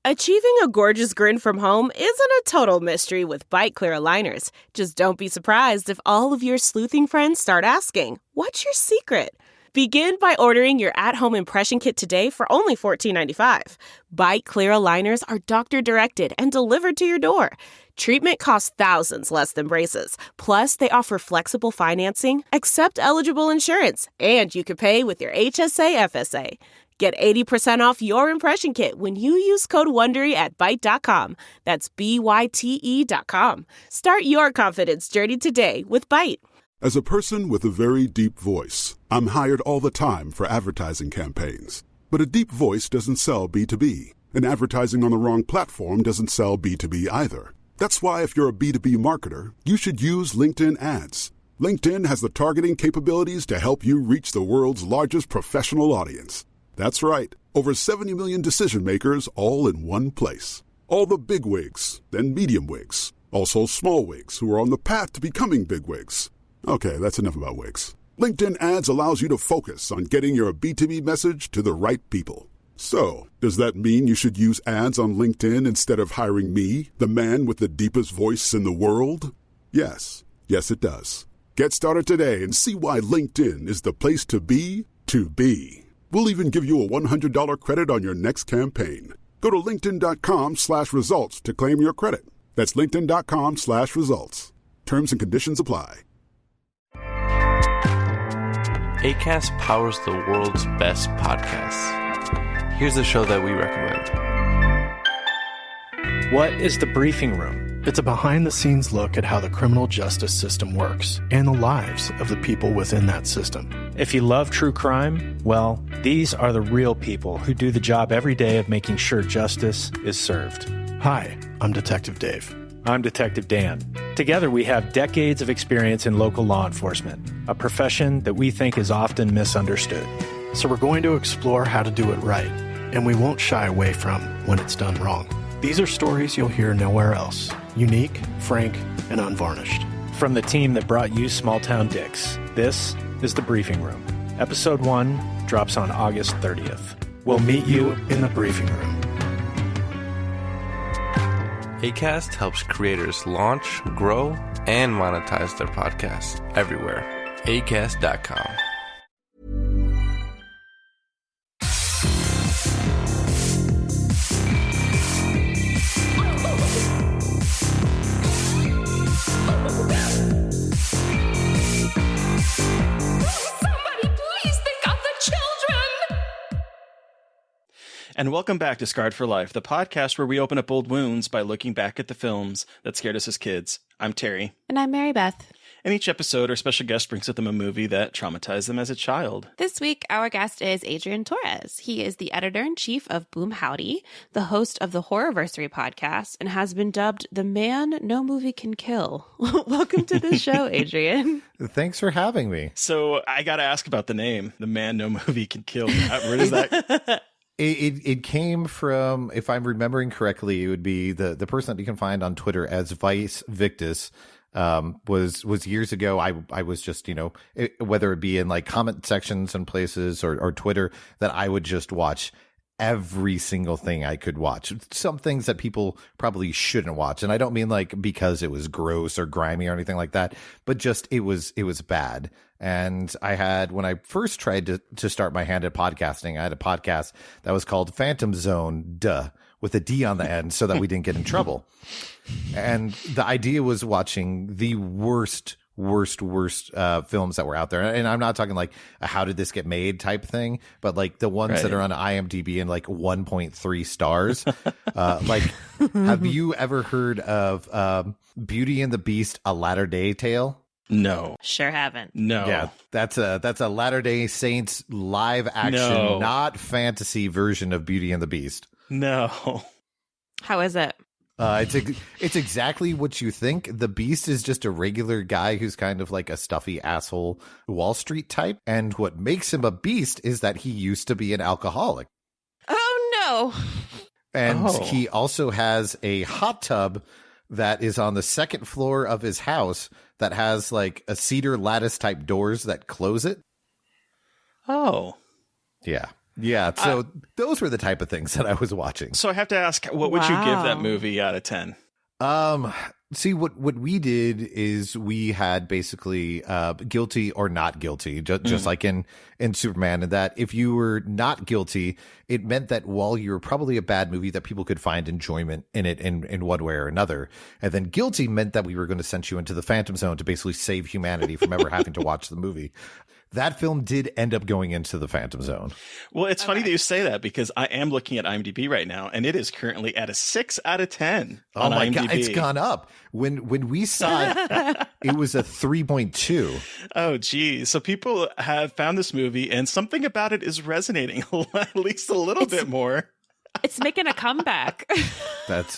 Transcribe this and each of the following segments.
Achieving a gorgeous grin from home isn't a total mystery with Bite Clear aligners. Just don't be surprised if all of your sleuthing friends start asking, "What's your secret?" Begin by ordering your at-home impression kit today for only $14.95. Bite Clear aligners are doctor-directed and delivered to your door. Treatment costs thousands less than braces. Plus, they offer flexible financing, accept eligible insurance, and you can pay with your HSA FSA. Get 80% off your impression kit when you use code WONDERY at Byte.com. That's BYTE.com. Start your confidence journey today with Byte. As a person with a very deep voice, I'm hired all the time for advertising campaigns. But a deep voice doesn't sell B2B, and advertising on the wrong platform doesn't sell B2B either. That's why if you're a B2B marketer, you should use LinkedIn ads. LinkedIn has the targeting capabilities to help you reach the world's largest professional audience. That's right, over 70 million decision makers all in one place. All the big wigs, then medium wigs, also small wigs who are on the path to becoming big wigs. Okay, that's enough about wigs. LinkedIn ads allows you to focus on getting your B2B message to the right people. So, does that mean you should use ads on LinkedIn instead of hiring me, the man with the deepest voice in the world? Yes. Yes, it does. Get started today and see why LinkedIn is the place to be to be. We'll even give you a $100 credit on your next campaign. Go to linkedin.com/results to claim your credit. That's linkedin.com/results. Terms and conditions apply. Acast powers the world's best podcasts. Here's a show that we recommend. What is The Briefing Room? It's a behind-the-scenes look at how the criminal justice system works and the lives of the people within that system. If you love true crime, well, these are the real people who do the job every day of making sure justice is served. Hi, I'm Detective Dave. I'm Detective Dan. Together, we have decades of experience in local law enforcement, a profession that we think is often misunderstood. So we're going to explore how to do it right, and we won't shy away from when it's done wrong. These are stories you'll hear nowhere else. Unique, frank, and unvarnished. From the team that brought you Small Town Dicks, this is The Briefing Room. Episode 1 drops on August 30th. We'll meet you in the briefing room. Acast helps creators launch, grow, and monetize their podcasts everywhere. Acast.com. And welcome back to Scarred for Life, the podcast where we open up old wounds by looking back at the films that scared us as kids. I'm Terry. And I'm Mary Beth. And each episode, our special guest brings with them a movie that traumatized them as a child. This week, our guest is Adrian Torres. He is the editor-in-chief of Boom Howdy, the host of the Horrorversary podcast, and has been dubbed the man no movie can kill. Welcome to the show, Adrian. Thanks for having me. So I got to ask about the name, the man no movie can kill. Where does that... It came from, if I'm remembering correctly, it would be the person that you can find on Twitter as Vice Victus. Was years ago. I was just, whether it be in like comment sections and places or Twitter, that I would just watch every single thing I could watch. Some things that people probably shouldn't watch. And I don't mean like because it was gross or grimy or anything like that, but just it was bad. And I had, when I first tried to start my hand at podcasting, I had a podcast that was called Phantom Zone, with a D on the end so that we didn't get in trouble. And the idea was watching the worst films that were out there. And I'm not talking like a how did this get made type thing, but like the ones that are on IMDb and like 1.3 stars. Like, have you ever heard of Beauty and the Beast, A Latter-day Tale? No. Sure haven't. No. Yeah, that's a Latter-day Saints live action, not fantasy version of Beauty and the Beast. No. How is it? It's exactly what you think. The Beast is just a regular guy who's kind of like a stuffy asshole Wall Street type. And what makes him a beast is that he used to be an alcoholic. Oh, no. And he also has a hot tub that is on the second floor of his house that has like a cedar lattice type doors that close it. Oh. Yeah. Yeah, so those were the type of things that I was watching. So I have to ask, what would you give that movie out of 10? See, what we did is we had basically guilty or not guilty, just like in Superman, and that if you were not guilty, it meant that while you were probably a bad movie, that people could find enjoyment in it in one way or another. And then guilty meant that we were going to send you into the Phantom Zone to basically save humanity from ever having to watch the movie. That film did end up going into the Phantom Zone. Well, it's funny that you say that because I am looking at IMDb right now, and it is currently at a 6 out of 10 on IMDb. God, it's gone up. When we saw it, it was a 3.2. Oh, geez. So people have found this movie, and something about it is resonating at least a little bit more. It's making a comeback.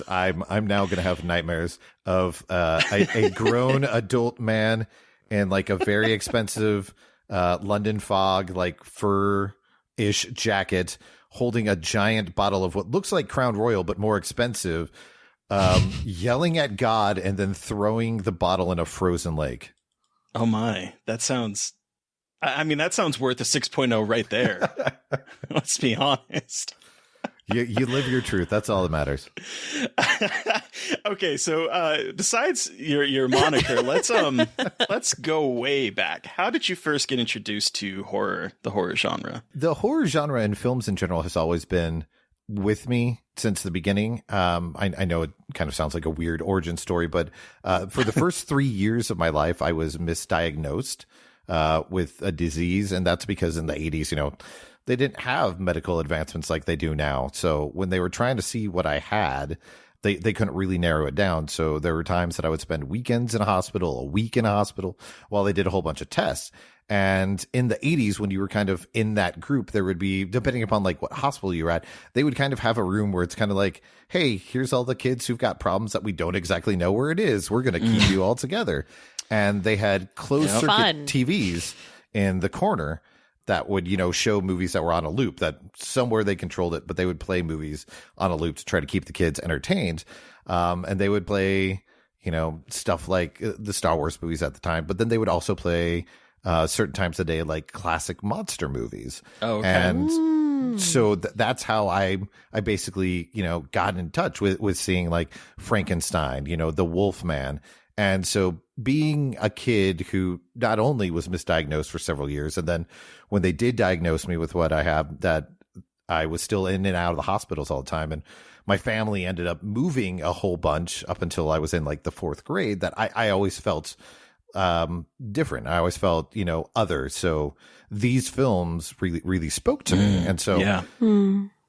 I'm now going to have nightmares of a grown adult man in like a very expensive London fog, like fur-ish jacket, holding a giant bottle of what looks like Crown Royal, but more expensive, yelling at God and then throwing the bottle in a frozen lake. Oh my, that sounds worth a 6.0 right there. Let's be honest. You live your truth. That's all that matters. Okay, so besides your moniker, let's go way back. How did you first get introduced to the horror genre? The horror genre and films in general has always been with me since the beginning. I know it kind of sounds like a weird origin story, but for the first 3 years of my life, I was misdiagnosed with a disease, and that's because in the 80s, they didn't have medical advancements like they do now. So when they were trying to see what I had, they couldn't really narrow it down. So there were times that I would spend weekends in a hospital, a week in a hospital, while they did a whole bunch of tests. And in the 80s, when you were kind of in that group, there would be, depending upon like what hospital you were at, they would kind of have a room where it's kind of like, hey, here's all the kids who've got problems that we don't exactly know where it is. We're going to keep you all together. And they had closed circuit TVs in the corner that would, show movies that were on a loop, that somewhere they controlled it, but they would play movies on a loop to try to keep the kids entertained. And they would play, stuff like the Star Wars movies at the time, but then they would also play certain times a day, like classic monster movies. Oh, okay. And so that's how I basically, got in touch with seeing like Frankenstein, the Wolfman. And so being a kid who not only was misdiagnosed for several years, and then when they did diagnose me with what I have, that I was still in and out of the hospitals all the time. And my family ended up moving a whole bunch up until I was in like the 4th grade, that I always felt different. I always felt, other. So these films really, really spoke to me. And so,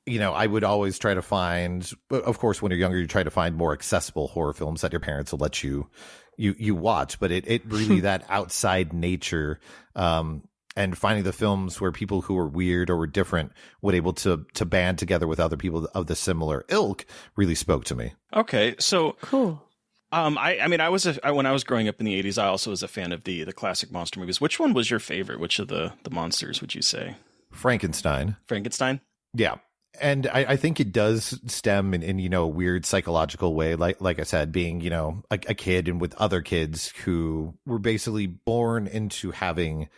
I would always try to find, of course, when you're younger, you try to find more accessible horror films that your parents will let you watch. But it really, that outside nature, and finding the films where people who were weird or were different would able to band together with other people of the similar ilk really spoke to me. Okay, so cool. When I was growing up in the 80s, I also was a fan of the classic monster movies. Which one was your favorite? Which of the monsters would you say? Frankenstein. Yeah. And I think it does stem in a weird psychological way, like I said, being, a kid and with other kids who were basically born into having,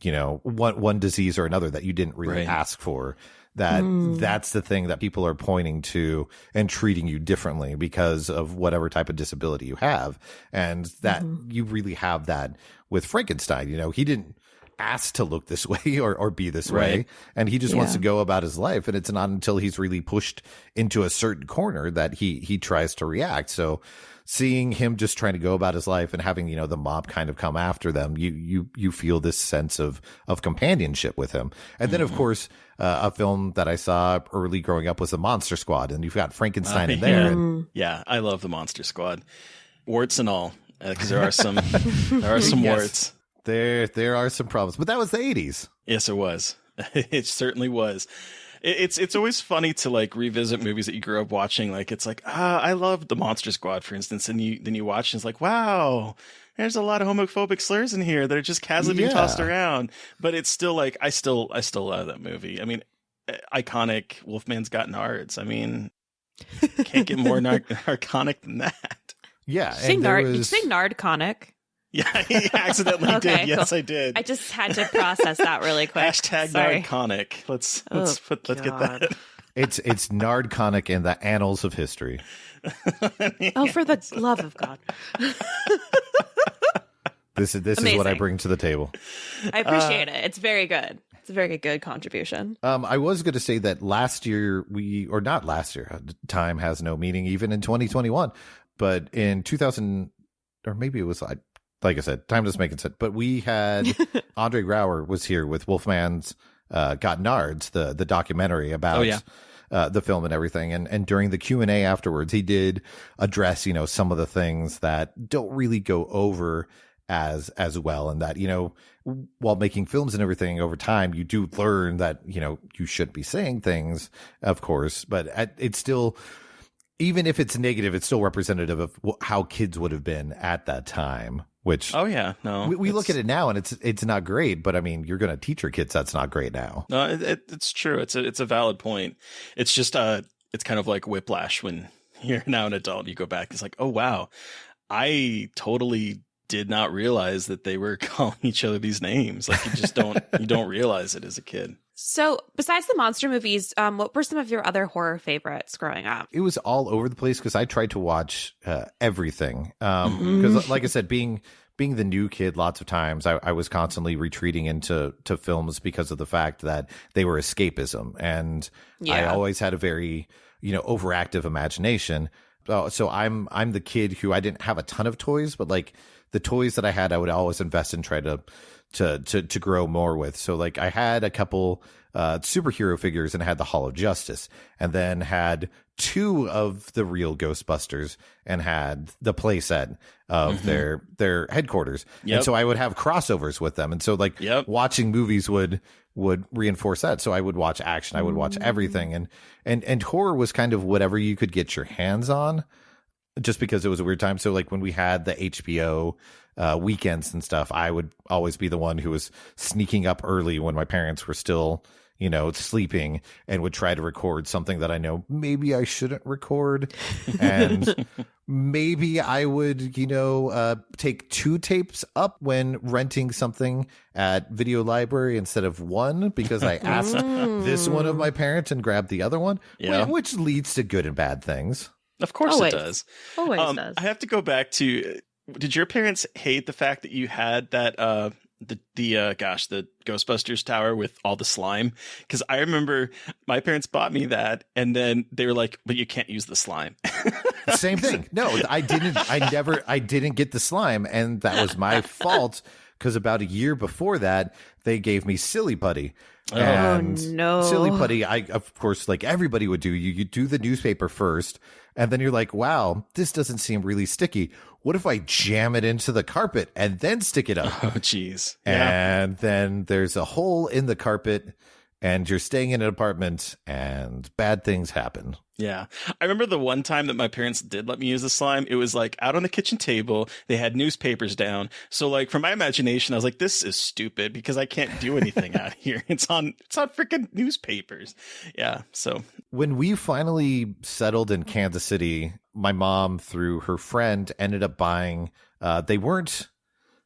one disease or another that you didn't really ask for. That's the thing that people are pointing to and treating you differently because of whatever type of disability you have. And that you really have that with Frankenstein. He didn't ask to look this way or be this way, and he just wants to go about his life, and it's not until he's really pushed into a certain corner that he tries to react. So seeing him just trying to go about his life and having the mob kind of come after them, you feel this sense of companionship with him. And then of course a film that I saw early growing up was The Monster Squad, and you've got Frankenstein in there. Yeah, I love The Monster Squad, warts and all, because there are some warts. There are some problems, but that was the 80s. Yes, it was. It certainly was. It's always funny to like revisit movies that you grew up watching. Like it's like, I love The Monster Squad, for instance, and then you watch and it's like, wow, there's a lot of homophobic slurs in here that are just casually being tossed around. But it's still like I still love that movie. I mean, iconic. Wolfman's got nards. I mean, can't get more iconic than that. Yeah, you say nardconic. Yeah, he accidentally Okay, did. Yes, cool. I did. I just had to process that really quick. Hashtag Sorry. Nardconic. Let's get God. that. It's Nardconic in the annals of history. Oh, for the love of God. This is what I Amazing. bring to the table. I appreciate it. It's very good. It's a very good contribution. I was going to say that last year time has no meaning even in 2021, but in 2000, or maybe it was like I said, time doesn't make sense. But we had Andre Grauer was here with Wolfman's Got Nards, the documentary about the film and everything. And during the Q&A afterwards, he did address, some of the things that don't really go over as well. And that, while making films and everything over time, you do learn that, you shouldn't be saying things, of course, but it's still, even if it's negative, it's still representative of how kids would have been at that time. Which we look at it now and it's not great, but I mean, you're going to teach your kids that's not great now. No, it's true. It's a valid point. It's just it's kind of like whiplash when you're now an adult and you go back. It's like, oh wow, I totally did not realize that they were calling each other these names. Like you don't realize it as a kid. So besides the monster movies, what were some of your other horror favorites growing up? It was all over the place because I tried to watch everything. Because like I said, being the new kid, lots of times I was constantly retreating into films because of the fact that they were escapism. And I always had a very, overactive imagination. So I'm the kid who I didn't have a ton of toys, but like the toys that I had, I would always invest in, try to grow more with. So like I had a couple superhero figures and had the Hall of Justice, and then had 2 of the real Ghostbusters and had the playset of their headquarters. And so I would have crossovers with them. And so like watching movies would reinforce that. So I would watch action, I would watch everything. And horror was kind of whatever you could get your hands on, just because it was a weird time. So like when we had the HBO weekends and stuff, I would always be the one who was sneaking up early when my parents were still, sleeping, and would try to record something that I know maybe I shouldn't record. And maybe I would, take 2 tapes up when renting something at Video Library instead of 1, because I asked this one of my parents and grabbed the other one, which leads to good and bad things. Of course it does. Always does. I have to go back to, did your parents hate the fact that you had that the Ghostbusters tower with all the slime? Because I remember my parents bought me that, and then they were like, but you can't use the slime. Same thing. No, I didn't get the slime, and that was my fault, because about a year before that, they gave me Silly Putty. And no. Silly Putty, I of course, like everybody would do, you do the newspaper first, and then you're like, wow, this doesn't seem really sticky. What if I jam it into the carpet and then stick it up? Oh, jeez. And then there's a hole in the carpet, and you're staying in an apartment, and bad things happen. Yeah. I remember the one time that my parents did let me use the slime. It was like out on the kitchen table. They had newspapers down. So like from my imagination, I was like, this is stupid because I can't do anything out here. It's on freaking newspapers. Yeah. So when we finally settled in Kansas City, my mom, through her friend, ended up buying, they weren't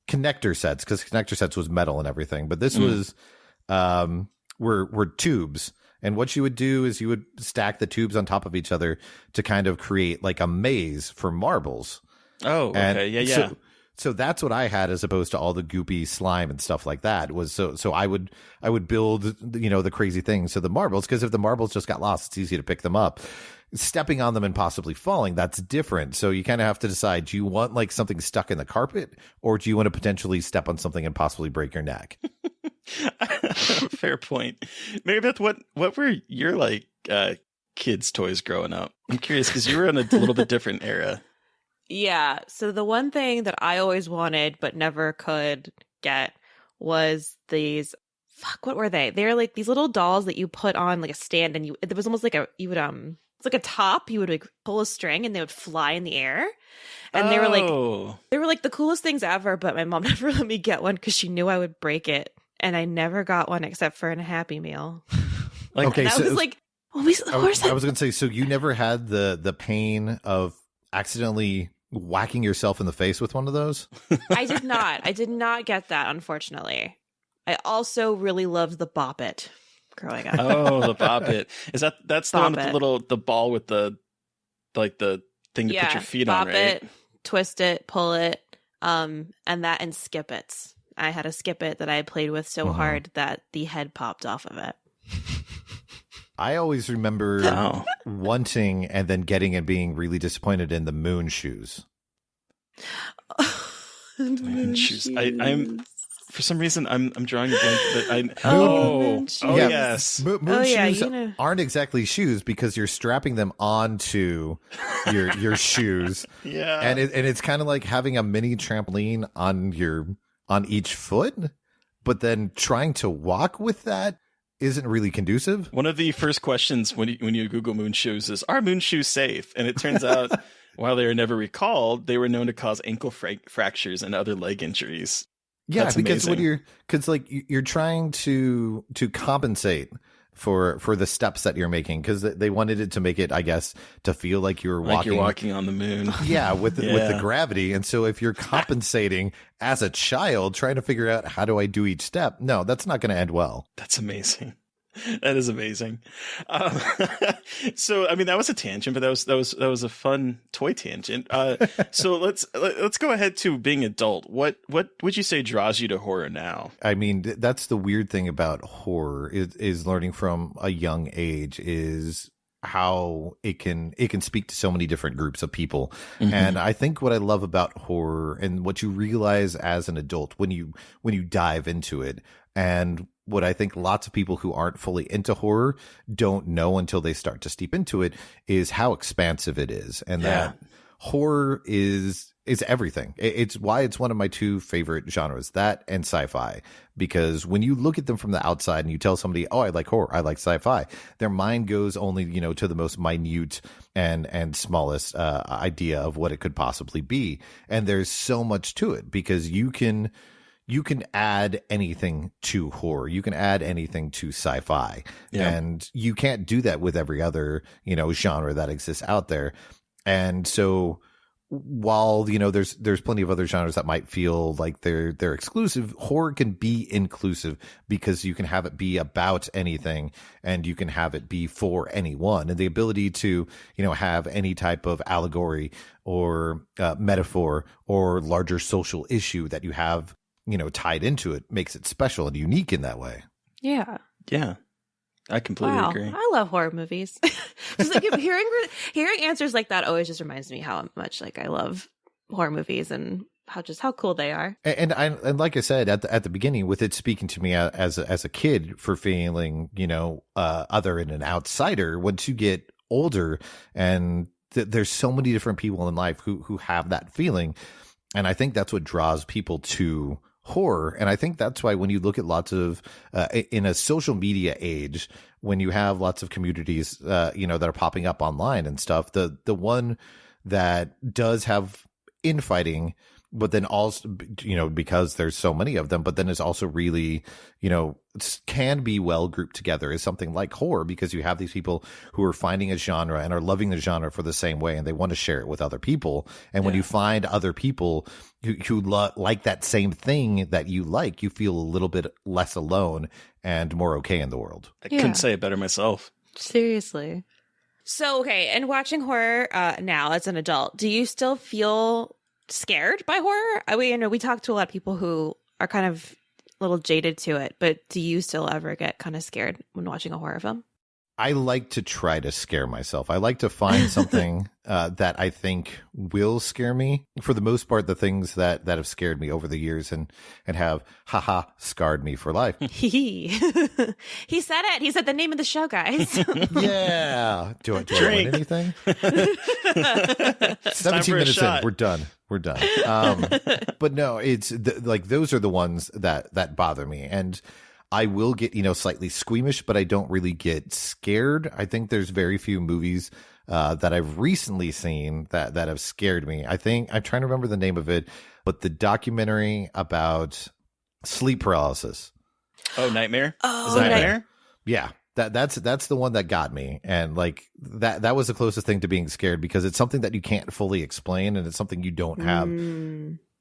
connector sets, because connector sets was metal and everything, but this was, were tubes. And what you would do is you would stack the tubes on top of each other to kind of create like a maze for marbles. Oh, okay. Yeah. So that's what I had, as opposed to all the goopy slime and stuff like that. Was so I would build, the crazy things. So the marbles, because if the marbles just got lost, it's easy to pick them up. Stepping on them and possibly falling, that's different. So you kind of have to decide, do you want like something stuck in the carpet, or do you want to potentially step on something and possibly break your neck? Fair point. Mary Beth, what were your like kids' toys growing up? I'm curious because you were in a little bit different era. Yeah. So the one thing that I always wanted but never could get was these. Fuck, what were they? They're like these little dolls that you put on like a stand, and it was almost like it's like a top. You would like pull a string and they would fly in the air. And they were like the coolest things ever, but my mom never let me get one because she knew I would break it. And I never got one except for in a Happy Meal. Like, okay, that so was like, I was going to say, so you never had the pain of accidentally whacking yourself in the face with one of those? I did not. I did not get that, unfortunately. I also really loved the Bop It growing up. Oh, the Bop It. That's the Bop one with the ball with the thing to put your feet Bop on, right? It, twist it, pull it, and Skip It. I had a Skip It that I played with so hard that the head popped off of it. I always remember wanting and then getting and being really disappointed in the moon shoes. Moon shoes. I'm for some reason I'm drawing a blank. But moon shoes. Yes. Moon shoes aren't exactly shoes because you're strapping them onto your shoes. Yeah. And it's kind of like having a mini trampoline on each foot, but then trying to walk with that isn't really conducive. One of the first questions when you Google moon shoes is, are moon shoes safe? And it turns out, while they are never recalled, they were known to cause ankle fractures and other leg injuries. Yeah, That's because amazing. you're trying to compensate for the steps that you're making, because they wanted it to make it, I guess, to feel like you were Like walking. you're walking on the moon. Yeah, with the gravity. And so if you're compensating as a child, trying to figure out how do I do each step, no, that's not going to end well. That's amazing. That is amazing. So, I mean, that was a tangent, but that was a fun toy tangent. So let's go ahead to being adult. What would you say draws you to horror now? I mean, that's the weird thing about horror is learning from a young age is how it can speak to so many different groups of people. Mm-hmm. And I think what I love about horror and what you realize as an adult when you dive into it, and what I think lots of people who aren't fully into horror don't know until they start to steep into it, is how expansive it is. And that horror is everything. It's why it's one of my two favorite genres, that and sci-fi. Because when you look at them from the outside and you tell somebody, oh, I like horror, I like sci-fi, their mind goes only, to the most minute and smallest idea of what it could possibly be. And there's so much to it, because you can add anything to horror. You can add anything to sci-fi. Yeah. And you can't do that with every other, genre that exists out there. And so while, there's plenty of other genres that might feel like they're exclusive, horror can be inclusive, because you can have it be about anything and you can have it be for anyone. And the ability to, have any type of allegory or metaphor or larger social issue that you have tied into it makes it special and unique in that way. Yeah. Yeah. I completely agree. I love horror movies. Just like hearing answers like that always just reminds me how much I love horror movies and how cool they are. And like I said at the beginning, with it speaking to me as a kid for feeling other and an outsider, once you get older and there's so many different people in life who have that feeling, and I think that's what draws people to horror. And I think that's why when you look at lots of in a social media age, when you have lots of communities that are popping up online and stuff, the one that does have infighting, but then also because there's so many of them, but then it's also really can be well grouped together, is something like horror, because you have these people who are finding a genre and are loving the genre for the same way, and they want to share it with other people. And when you find other people who like that same thing that you like, you feel a little bit less alone and more okay in the world. I couldn't say it better myself. Seriously. So, okay, and watching horror now as an adult, do you still feel scared by horror? We talk to a lot of people who are kind of a little jaded to it, but do you still ever get kind of scared when watching a horror film? I like to try to scare myself. I like to find something that I think will scare me. For the most part, the things that have scared me over the years and have scarred me for life. He said it. He said the name of the show, guys. Yeah. Do I win anything? 17 minutes in, we're done. But no, it's those are the ones that bother me. And I will get, slightly squeamish, but I don't really get scared. I think there's very few movies that I've recently seen that have scared me. I think I'm trying to remember the name of it, but the documentary about sleep paralysis. Oh, Nightmare? Oh, Is that Nightmare? Yeah. That's the one that got me. And like that was the closest thing to being scared, because it's something that you can't fully explain, and it's something you don't have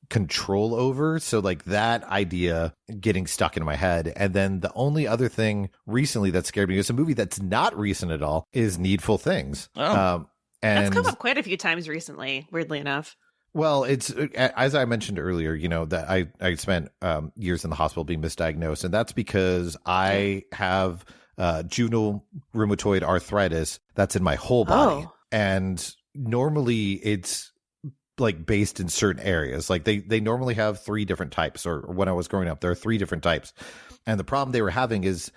control over. So like that idea getting stuck in my head. And then the only other thing recently that scared me is a movie that's not recent at all, is Needful Things. Oh. And That's come up quite a few times recently, weirdly enough. well, it's, as I mentioned earlier, you know, that I spent years in the hospital being misdiagnosed, and that's because I have juvenile rheumatoid arthritis that's in my whole body. Oh. And normally it's like based in certain areas. Like they normally have 3 different types, or when I was growing up, there are 3 different types. And the problem they were having is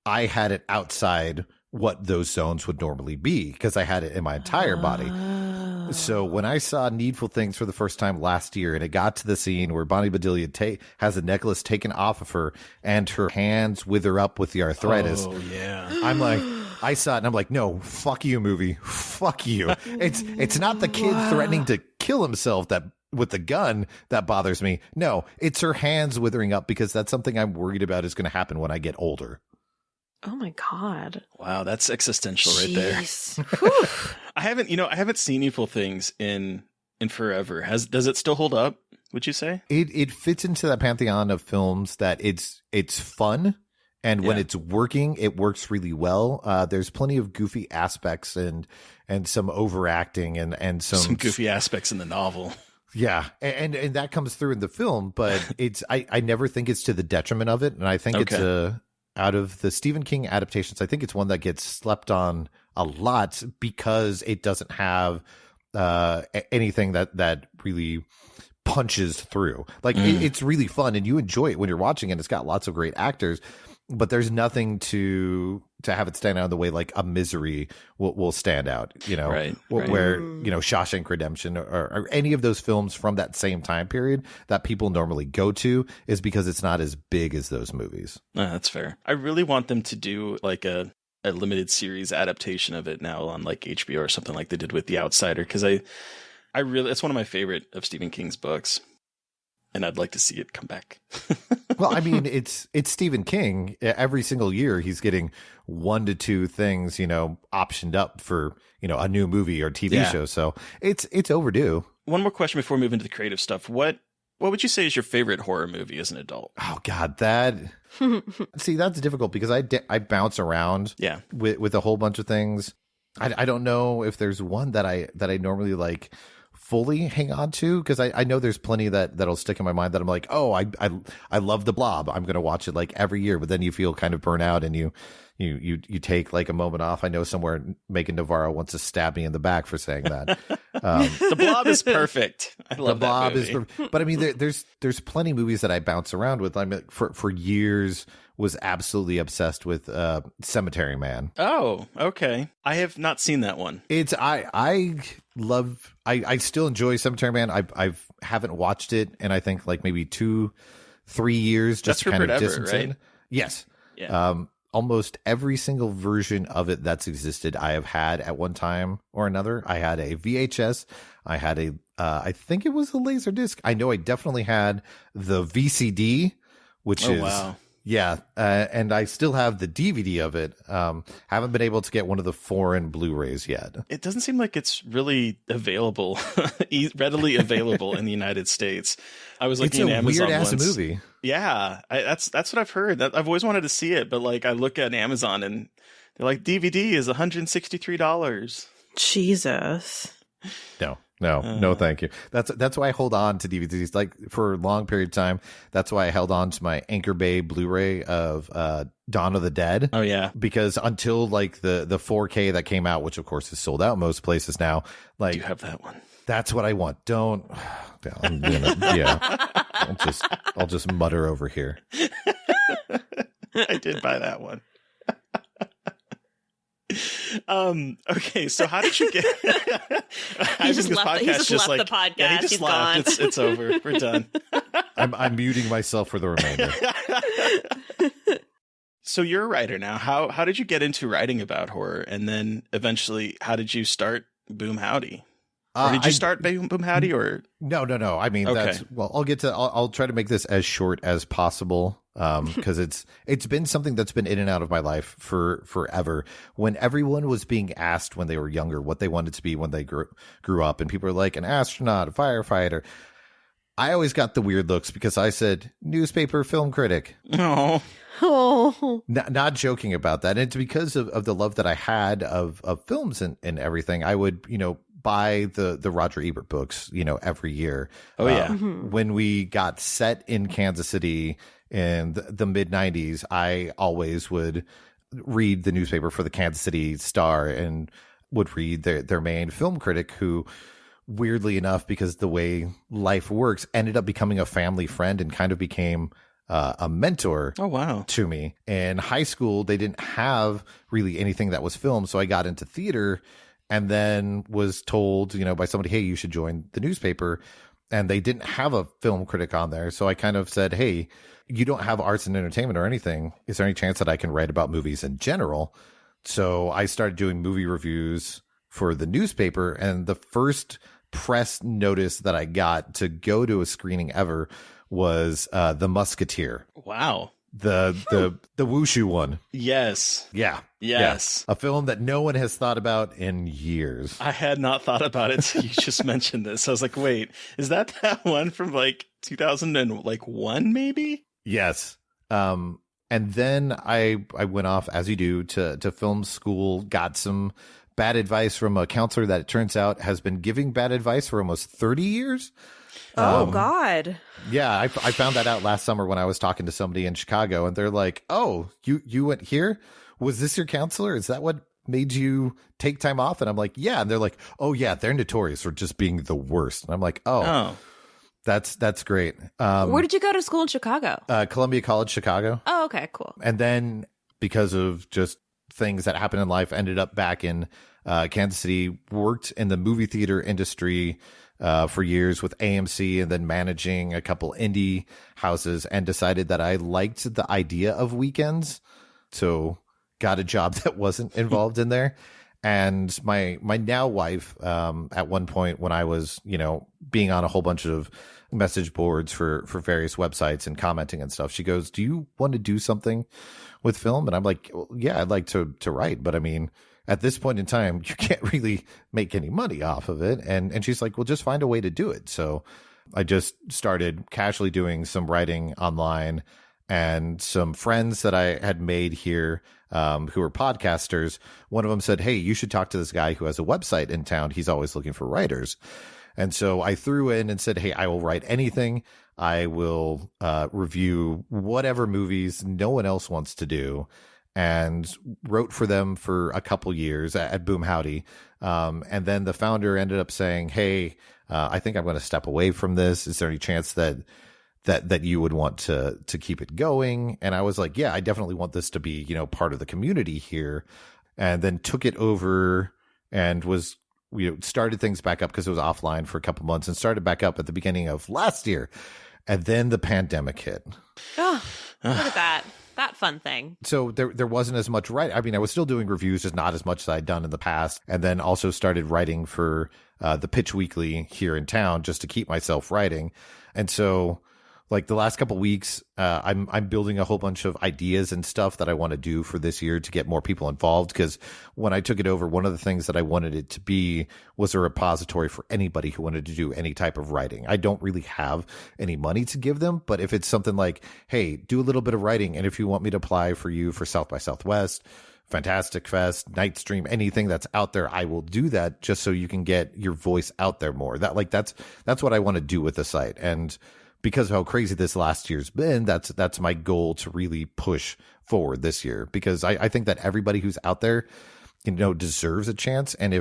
I had it outside what those zones would normally be, because I had it in my entire body. So when I saw Needful Things for the first time last year, and it got to the scene where Bonnie Bedelia has a necklace taken off of her and her hands wither up with the arthritis. Oh, yeah. I'm like, I saw it and I'm like, no, fuck you, movie. Fuck you. It's not the kid threatening to kill himself that with the gun that bothers me. No, it's her hands withering up, because that's something I'm worried about is going to happen when I get older. Oh my God. Wow, that's existential right there. Jeez. I haven't seen Needful Things in forever. Does it still hold up, would you say? It fits into that pantheon of films that it's fun, and when it's working, it works really well. There's plenty of goofy aspects and some overacting and some goofy aspects in the novel. Yeah, and that comes through in the film, but it's I never think it's to the detriment of it, and I think it's out of the Stephen King adaptations, I think it's one that gets slept on a lot, because it doesn't have anything that really punches through. Like it's really fun, and you enjoy it when you're watching it. It's got lots of great actors, but there's nothing to have it stand out in the way like a Misery will stand out, you know, right. Where, you know, Shawshank Redemption or any of those films from that same time period that people normally go to, is because it's not as big as those movies. That's fair. I really want them to do like a limited series adaptation of it now on like HBO or something like they did with The Outsider, because I really, it's one of my favorite of Stephen King's books, and I'd like to see it come back. Well, I mean, it's Stephen King. Every single year, he's getting 1 to 2 things, you know, optioned up for, you know, a new movie or TV show. So it's overdue. One more question before we move into the creative stuff. What would you say is your favorite horror movie as an adult? Oh God, see, that's difficult, because I bounce around with a whole bunch of things. I don't know if there's one that I normally like fully hang on to, because I know there's plenty that'll stick in my mind that I'm like, oh, I love The Blob, I'm gonna watch it like every year, but then you feel kind of burnt out and you take like a moment off. I know somewhere Megan Navarro wants to stab me in the back for saying that. The Blob is perfect. I love The Blob that movie. But I mean, there's plenty of movies that I bounce around with. I mean, for years was absolutely obsessed with Cemetery Man. Oh, okay. I have not seen that one. It's I still enjoy Cemetery Man. I haven't watched it in I think like maybe 2-3 years, just That's kind Rupert of Everett, distance right? in. Yes. Yeah. Almost every single version of it that's existed, I have had at one time or another. I had a VHS. I had I think it was a Laserdisc. I know I definitely had the VCD, which is wow. Yeah, and I still have the DVD of it. Haven't been able to get one of the foreign Blu-rays yet. It doesn't seem like it's really available, readily available in the United States. I was looking at Amazon once. It's a weird-ass movie. Yeah, that's what I've heard. I've always wanted to see it, but like I look at Amazon and they're like, DVD is $163. Jesus. No, thank you. That's why I hold on to DVDs. Like for a long period of time, that's why I held on to my Anchor Bay Blu-ray of Dawn of the Dead. Oh yeah, because until like the 4K that came out, which of course is sold out most places now. Like, do you have that one? That's what I want. I'll just mutter over here. I did buy that one. Okay, so how did you get he just left the podcast. Yeah, he just left. It's over. We're done. I'm muting myself for the remainder. So you're a writer now. How did you get into writing about horror, and then eventually how did you start Boom Howdy? Or did you start Boom Howdy or? No. I mean, Okay. I'll try to make this as short as possible. Because it's been something that's been in and out of my life for forever. When everyone was being asked when they were younger what they wanted to be when they grew up, and people were like an astronaut, a firefighter, I always got the weird looks because I said newspaper film critic. Oh, Not joking about that. And it's because of the love that I had of films and everything. I would, buy the Roger Ebert books, every year. Oh, yeah. When we got set in Kansas City in the mid 90s, I always would read the newspaper for the Kansas City Star and would read their main film critic, who, weirdly enough, because the way life works, ended up becoming a family friend and kind of became a mentor. Oh, wow. To me. In high school, they didn't have really anything that was film, so I got into theater and then was told, by somebody, hey, you should join the newspaper. And they didn't have a film critic on there. So I kind of said, hey, you don't have arts and entertainment or anything. Is there any chance that I can write about movies in general? So I started doing movie reviews for the newspaper. And the first press notice that I got to go to a screening ever was The Musketeer. Wow. The Wushu one. Yes. Yeah. Yes. Yeah. A film that no one has thought about in years. I had not thought about it till you just mentioned this. I was like, wait, is that one from like 2001 maybe? Yes. And then I went off, as you do, to film school, got some bad advice from a counselor that it turns out has been giving bad advice for almost 30 years. Oh, God. Yeah, I found that out last summer when I was talking to somebody in Chicago, and they're like, oh, you went here? Was this your counselor? Is that what made you take time off? And I'm like, yeah. And they're like, oh, yeah, they're notorious for just being the worst. And I'm like, oh. That's great. Where did you go to school in Chicago? Columbia College, Chicago. Oh, okay, cool. And then because of just things that happened in life, ended up back in Kansas City, worked in the movie theater industry for years with AMC, and then managing a couple indie houses, and decided that I liked the idea of weekends. So got a job that wasn't involved in there. And my now wife, at one point when I was, being on a whole bunch of message boards for various websites and commenting and stuff, she goes, do you want to do something with film? And I'm like, well, yeah, I'd like to write. But I mean, at this point in time, you can't really make any money off of it. And she's like, well, just find a way to do it. So I just started casually doing some writing online, and some friends that I had made here who are podcasters, one of them said, hey, you should talk to this guy who has a website in town. He's always looking for writers. And so I threw in and said, hey, I will write anything. I will review whatever movies no one else wants to do, and wrote for them for a couple years at Boom Howdy. And then the founder ended up saying, hey, I think I'm going to step away from this. Is there any chance that you would want to keep it going? And I was like, yeah, I definitely want this to be, part of the community here. And then took it over and was, started things back up because it was offline for a couple months, and started back up at the beginning of last year. And then the pandemic hit. Oh, look at that. That fun thing. So there wasn't as much writing. I mean, I was still doing reviews, just not as much as I'd done in the past. And then also started writing for the Pitch Weekly here in town, just to keep myself writing. And so, like, the last couple of weeks, I'm building a whole bunch of ideas and stuff that I want to do for this year to get more people involved. Because when I took it over, one of the things that I wanted it to be was a repository for anybody who wanted to do any type of writing. I don't really have any money to give them, but if it's something like, hey, do a little bit of writing, and if you want me to apply for you for South by Southwest, Fantastic Fest, Night Stream, anything that's out there, I will do that, just so you can get your voice out there more. That's what I want to do with the site. And because of how crazy this last year's been, that's my goal to really push forward this year, because I think that everybody who's out there, deserves a chance. And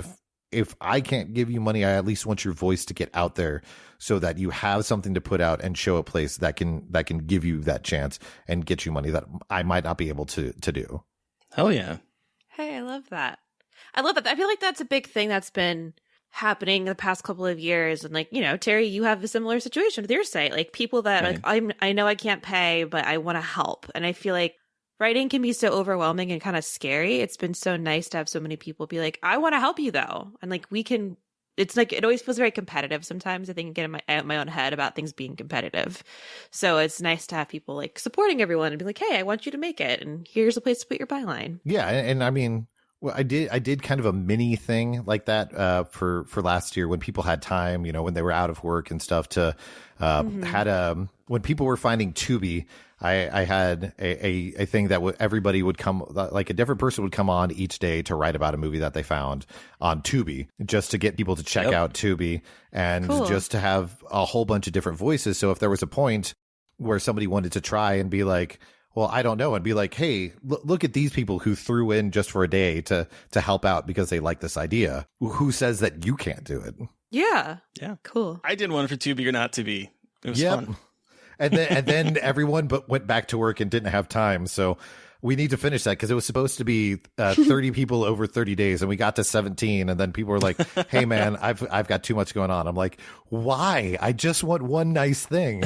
if I can't give you money, I at least want your voice to get out there, so that you have something to put out and show a place that can give you that chance and get you money that I might not be able to do. Hell yeah. Hey, I love that. I feel like that's a big thing that's been happening the past couple of years. And like, Terry, you have a similar situation with your site, like people that Right. like, I know I can't pay, but I want to help. And I feel like writing can be so overwhelming and kind of scary. It's been so nice to have so many people be like, I want to help you though. And like, we can it's like it always feels very competitive sometimes. I think I get in my own head about things being competitive. So it's nice to have people like supporting everyone and be like, hey, I want you to make it, and here's a place to put your byline. Yeah, and I mean, well, I did kind of a mini thing like that for last year when people had time, when they were out of work and stuff to when people were finding Tubi. I had a thing that everybody would come, like a different person would come on each day to write about a movie that they found on Tubi, just to get people to check out Tubi and just to have a whole bunch of different voices. So if there was a point where somebody wanted to try and be like, well, I don't know, and be like, hey, look at these people who threw in just for a day to help out because they like this idea. Who says that you can't do it? Yeah. Yeah. Cool. I did one for To Be or Not to Be. It was fun. And then everyone but went back to work and didn't have time. So we need to finish that because it was supposed to be 30 people over 30 days, and we got to 17. And then people were like, "Hey, man, I've got too much going on." I'm like, "Why? I just want one nice thing."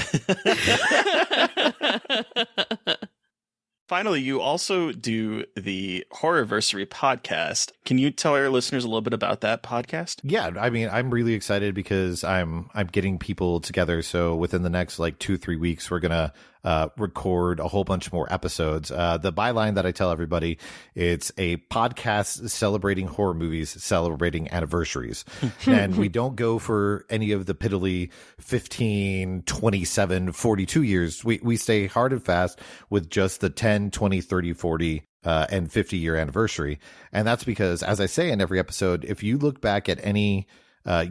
Finally, you also do the Horrorversary podcast. Can you tell our listeners a little bit about that podcast? Yeah, I mean, I'm really excited because I'm getting people together. So within the next 2-3 weeks, we're gonna record a whole bunch more episodes. The byline that I tell everybody, it's a podcast celebrating horror movies, celebrating anniversaries. And we don't go for any of the piddly 15, 27, 42 years. We stay hard and fast with just the 10, 20, 30, 40 and 50-year anniversary. And that's because, as I say in every episode, if you look back at any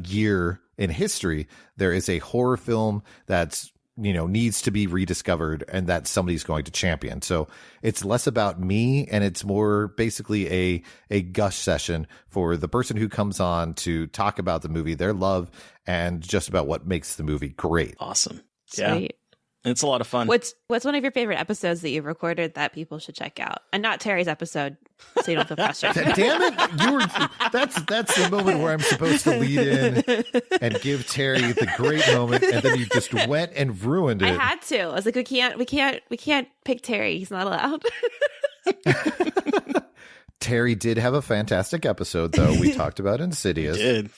year in history, there is a horror film that's needs to be rediscovered and that somebody's going to champion. So it's less about me and it's more basically a gush session for the person who comes on to talk about the movie, their love, and just about what makes the movie great. Awesome. Sweet. Yeah. It's a lot of fun. What's one of your favorite episodes that you've recorded that people should check out? And not Terry's episode, so you don't feel frustrated. Damn it! That's the moment where I'm supposed to lead in and give Terry the great moment, and then you just went and ruined it. I had to. I was like, we can't pick Terry. He's not allowed. Terry did have a fantastic episode, though. We talked about Insidious. He did.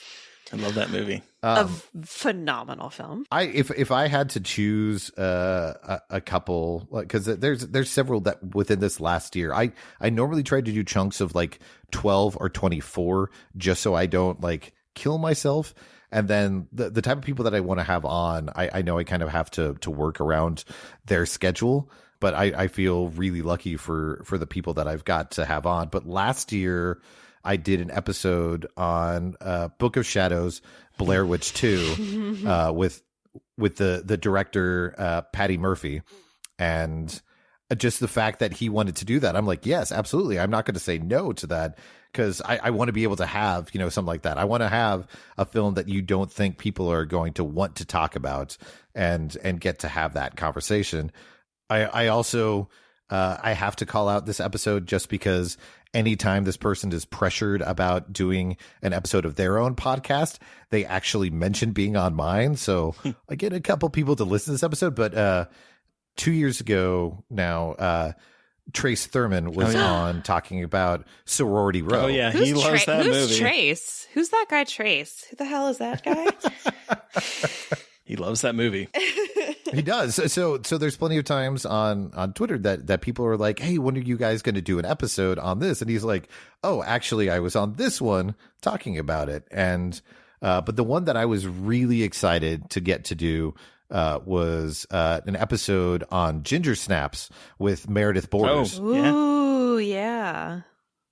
I love that movie. A phenomenal film. If I had to choose a couple, because there's several that within this last year, I normally try to do chunks of 12 or 24 just so I don't kill myself. And then the type of people that I want to have on, I know I kind of have to work around their schedule. But I feel really lucky for the people that I've got to have on. But last year, I did an episode on Book of Shadows, Blair Witch 2, with the director Patty Murphy, and just the fact that he wanted to do that, I'm like, yes, absolutely. I'm not going to say no to that because I want to be able to have something like that. I want to have a film that you don't think people are going to want to talk about and get to have that conversation. I also I have to call out this episode just because anytime this person is pressured about doing an episode of their own podcast, they actually mention being on mine. So I get a couple people to listen to this episode. But 2 years ago now, Trace Thurman was on talking about Sorority Row. Oh, yeah. He loves that movie. Who's Trace? Who's that guy, Trace? Who the hell is that guy? He loves that movie. He does. So there's plenty of times on Twitter that people are like, hey, when are you guys going to do an episode on this? And he's like, oh, actually, I was on this one talking about it. And but the one that I was really excited to get to do was an episode on ginger snaps with Meredith Borders. Oh, yeah. Ooh, yeah.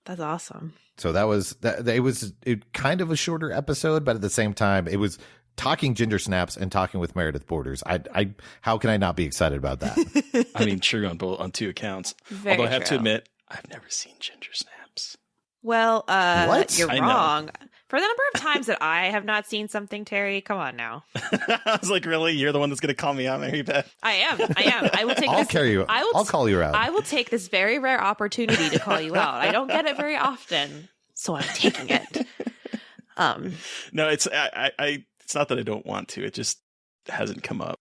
That's awesome. So that was it was kind of a shorter episode, but at the same time, it was talking ginger snaps and talking with Meredith Borders. I how can I not be excited about that? I mean, true on two accounts. Very Although I have true. to admit, I've never seen ginger snaps. Well, What? you're I know. wrong. For the number of times that I have not seen something, Terry, come on now. I was like, really? You're the one that's going to call me out, Mary Beth? I am. I will take I'll this. carry you. I'll call you out. I will take this very rare opportunity to call you out. I don't get it very often, so I'm taking it. No, it's it's not that I don't want to. It just hasn't come up.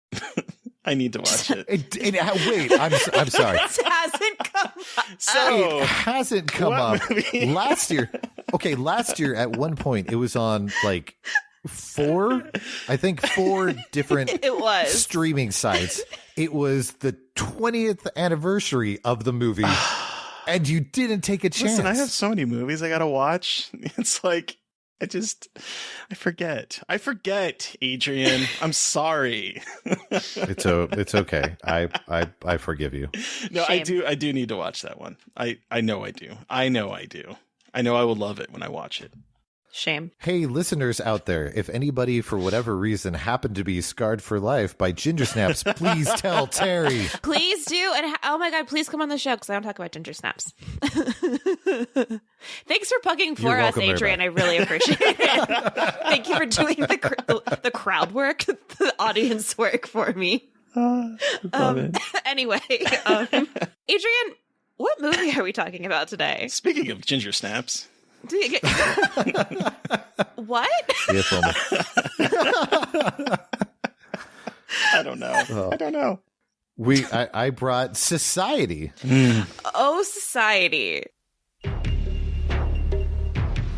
I need to watch it. Wait, I'm sorry. It hasn't come up. So It hasn't come what up movie? last year. Okay, last year at one point it was on four different It was. streaming sites. It was the 20th anniversary of the movie, and you didn't take a chance. Listen, I have so many movies I gotta watch. It's like I forget. Adrian. I'm sorry. It's okay. I forgive you. No, Shame. I do need to watch that one. I know I do. I know I will love it when I watch it. Shame. Hey, listeners out there, if anybody for whatever reason happened to be scarred for life by ginger snaps, please tell Terry. Please do. And oh my God, please come on the show because I don't talk about ginger snaps. Thanks for pugging for us, Adrian. I really appreciate it. Thank you for doing the crowd work, the audience work for me. Love it. Anyway, Adrian, what movie are we talking about today? Speaking of ginger snaps. What? I don't know. I brought Society. Oh, Society.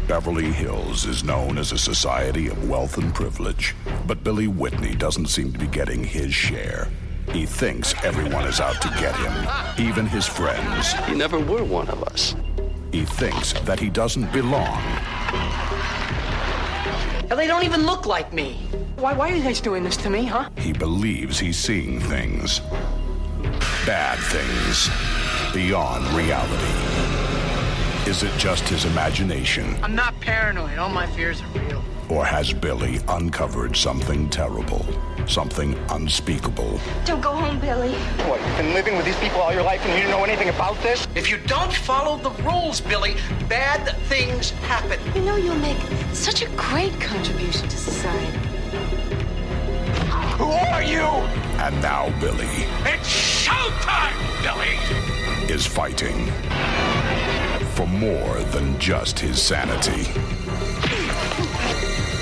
Beverly Hills is known as a society of wealth and privilege, but Billy Whitney doesn't seem to be getting his share. He thinks everyone is out to get him, even his friends. You never were one of us. He thinks that he doesn't belong. Hell, they don't even look like me. Why are you guys doing this to me, huh? He believes he's seeing things. Bad things. Beyond reality. Is it just his imagination? I'm not paranoid. All my fears are real. Or has Billy uncovered something terrible? Something unspeakable? Don't go home, Billy. What, you've been living with these people all your life and you didn't know anything about this? If you don't follow the rules, Billy, bad things happen. You know you'll make such a great contribution to society. Who are you? And now Billy. It's showtime, Billy! Is fighting for more than just his sanity.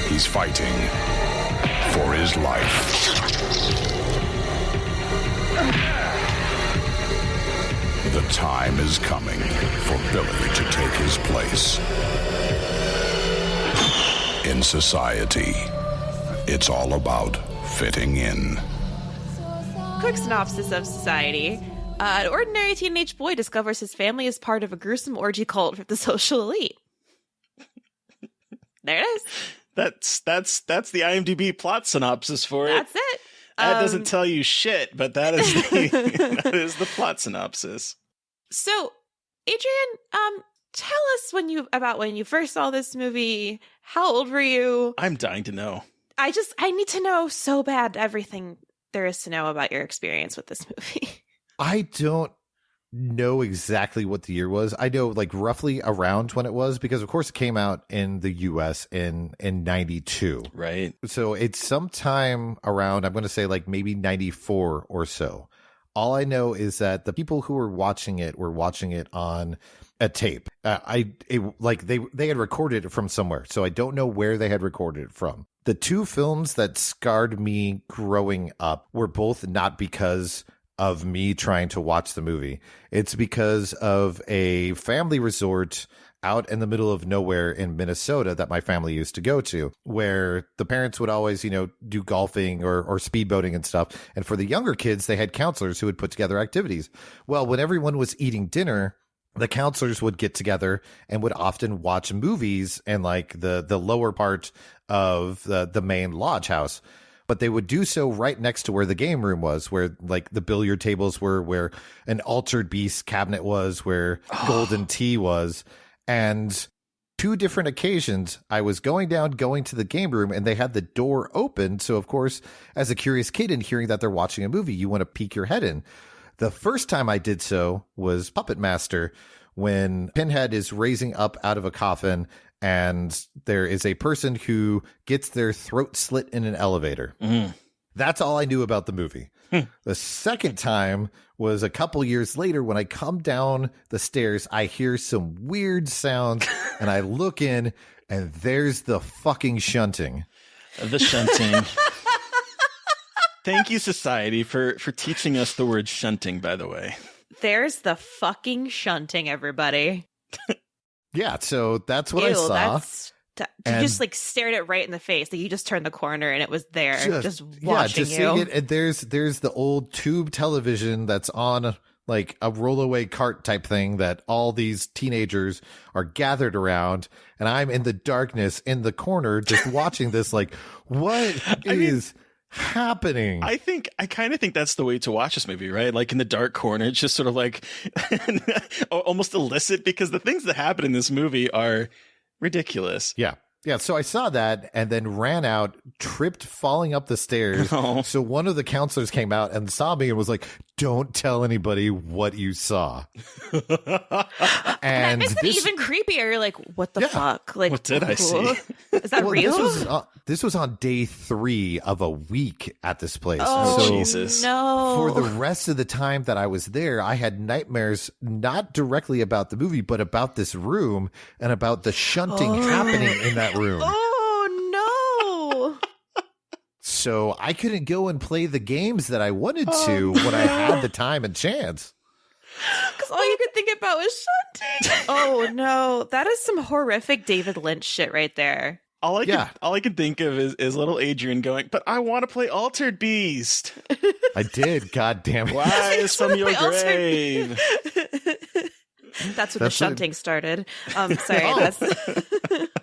He's fighting for his life. The time is coming for Billy to take his place. In society, it's all about fitting in. Quick synopsis of Society. An ordinary teenage boy discovers his family is part of a gruesome orgy cult for the social elite. There it is. That's the IMDb plot synopsis for it. That's it. That doesn't tell you shit, but that is that is the plot synopsis. So, Adrian, tell us when you first saw this movie. How old were you? I'm dying to know. I need to know so bad everything there is to know about your experience with this movie. I don't know exactly what the year was. I know like roughly around when it was, because of course it came out in the US in 92. Right. So it's sometime around, I'm going to say like maybe 94 or so. All I know is that the people who were watching it on a tape. They had recorded it from somewhere. So I don't know where they had recorded it from. The two films that scarred me growing up were both not because of me trying to watch the movie. It's because of a family resort out in the middle of nowhere in Minnesota that my family used to go to, where the parents would always, do golfing or speedboating and stuff. And for the younger kids, they had counselors who would put together activities. Well, when everyone was eating dinner, the counselors would get together and would often watch movies in like the lower part of the main lodge house. But they would do so right next to where the game room was, where like the billiard tables were, where an Altered Beast cabinet was, where Golden Tea was. And two different occasions, I was going to the game room and they had the door open. So, of course, as a curious kid and hearing that they're watching a movie, you want to peek your head in. The first time I did so was Puppet Master, when Pinhead is raising up out of a coffin and there is a person who gets their throat slit in an elevator. Mm. That's all I knew about the movie. The second time was a couple years later when I come down the stairs, I hear some weird sounds and I look in and there's the fucking shunting. The shunting. Thank you, Society, for teaching us the word shunting, by the way. There's the fucking shunting, everybody. Yeah, so that's what I saw. You just like stared it right in the face. Like you just turned the corner and it was there, just watching you. Seeing it. And there's the old tube television that's on like a rollaway cart type thing that all these teenagers are gathered around, and I'm in the darkness in the corner just watching this. Like, what is happening? I kind of think that's the way to watch this movie, right? Like in the dark corner, it's just sort of like almost illicit, because the things that happen in this movie are ridiculous. Yeah. So I saw that and then ran out, tripped, falling up the stairs. Oh. So one of the counselors came out and saw me and was like, "Don't tell anybody what you saw." And that makes it even creepier. You're like, what the fuck? Like, what did I see? Is that real? This was on day 3 of a week at this place. Oh, so Jesus. No. For the rest of the time that I was there, I had nightmares, not directly about the movie, but about this room and about the shunting happening in that room. Oh, no. So I couldn't go and play the games that I wanted to when I had the time and chance. Because all you could think about was shunting. Oh, no. That is some horrific David Lynch shit right there. All I can think of is little Adrian going, "But I want to play Altered Beast." I did. God damn it. Rise from your grave. That's when the shunting started. Sorry.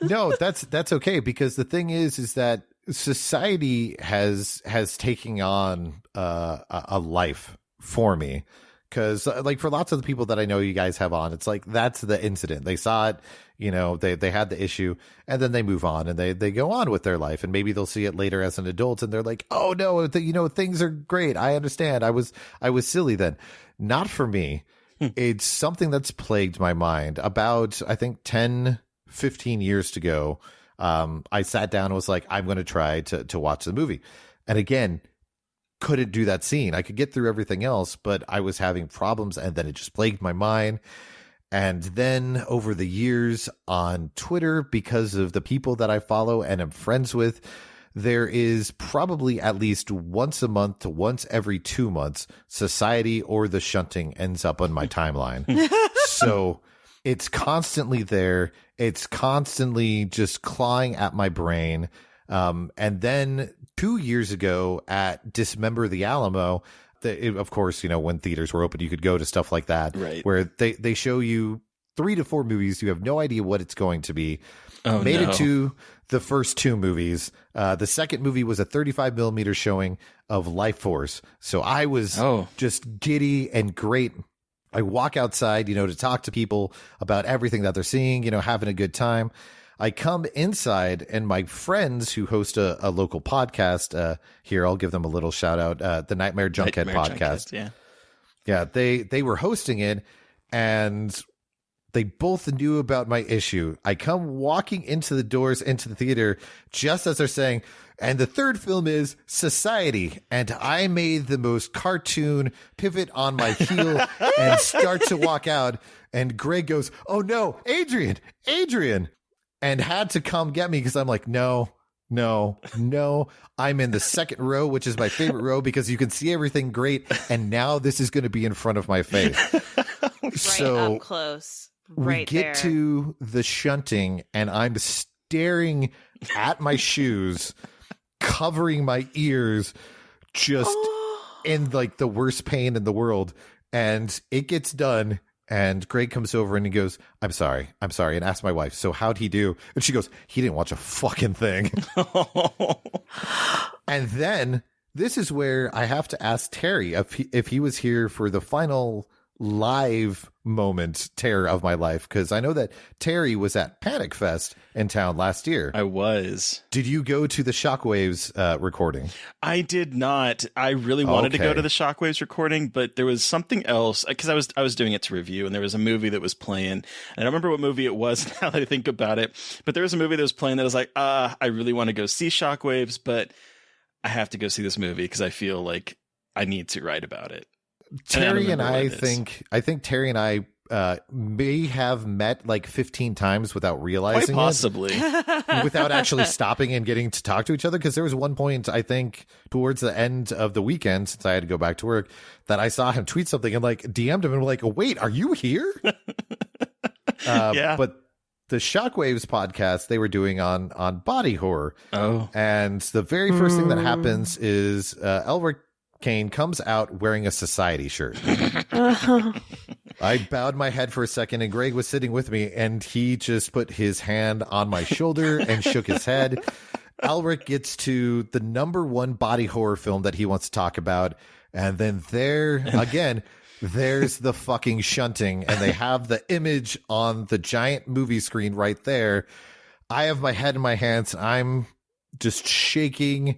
No, that's okay, because the thing is that society has taken on a life for me. Because like for lots of the people that I know you guys have on, it's like that's the incident. They saw it, they had the issue, and then they move on and they go on with their life, and maybe they'll see it later as an adult and they're like, "Oh no, things are great. I understand. I was silly then." Not for me. It's something that's plagued my mind. About, I think, 10, 15 years ago, I sat down and was like, I'm going to try to watch the movie. And again, couldn't do that scene. I could get through everything else, but I was having problems, and then it just plagued my mind. And then over the years on Twitter, because of the people that I follow and am friends with, there is probably at least once a month to once every 2 months, Society or the shunting ends up on my timeline. So it's constantly there. It's constantly just clawing at my brain. And then 2 years ago at Dismember the Alamo, of course, when theaters were open, you could go to stuff like that, right, where they show you 3 to 4 movies. You have no idea what it's going to be. Made it to the first 2 movies. The second movie was a 35 millimeter showing of Life Force. So I was just giddy and great. I walk outside, to talk to people about everything that they're seeing, having a good time. I come inside, and my friends who host a local podcast here, I'll give them a little shout out, the Nightmare Junkhead podcast. Yeah, they were hosting it, and they both knew about my issue. I come walking into the doors into the theater just as they're saying, and the third film is Society. And I made the most cartoon pivot on my heel and start to walk out. And Greg goes, "Oh no, Adrian. And had to come get me, because I'm like, no. I'm in the second row, which is my favorite row, because you can see everything great. And now this is going to be in front of my face. Right up close. We get to the shunting, and I'm staring at my shoes, covering my ears, just in like the worst pain in the world. And it gets done, and Greg comes over and he goes, I'm sorry, and asks my wife, "So how'd he do?" And she goes, "He didn't watch a fucking thing." And then this is where I have to ask Terry if he was here for the final live moment terror of my life, because I know that Terry was at Panic Fest in town last year. I was. Did you go to the Shockwaves recording? I did not. I really wanted to go to the Shockwaves recording, but there was something else, because I was doing it to review, and there was a movie that was playing, and I don't remember what movie it was now that I think about it, but there was a movie that was playing that I was like, I really want to go see Shockwaves, but I have to go see this movie because I feel like I need to write about it. Terry and I think Terry and I may have met like 15 times without realizing Quite possibly. it, without actually stopping and getting to talk to each other. Because there was one point, I think, towards the end of the weekend, since I had to go back to work, that I saw him tweet something and like DM'd him and like, "Wait, are you here?" Yeah. But the Shockwaves podcast they were doing on body horror. Oh. And the very first thing that happens is Elric Kane comes out wearing a Society shirt. I bowed my head for a second, and Greg was sitting with me, and he just put his hand on my shoulder and shook his head. Elric gets to the number one body horror film that he wants to talk about, and then there's the fucking shunting, and they have the image on the giant movie screen right there. I have my head in my hands. I'm just shaking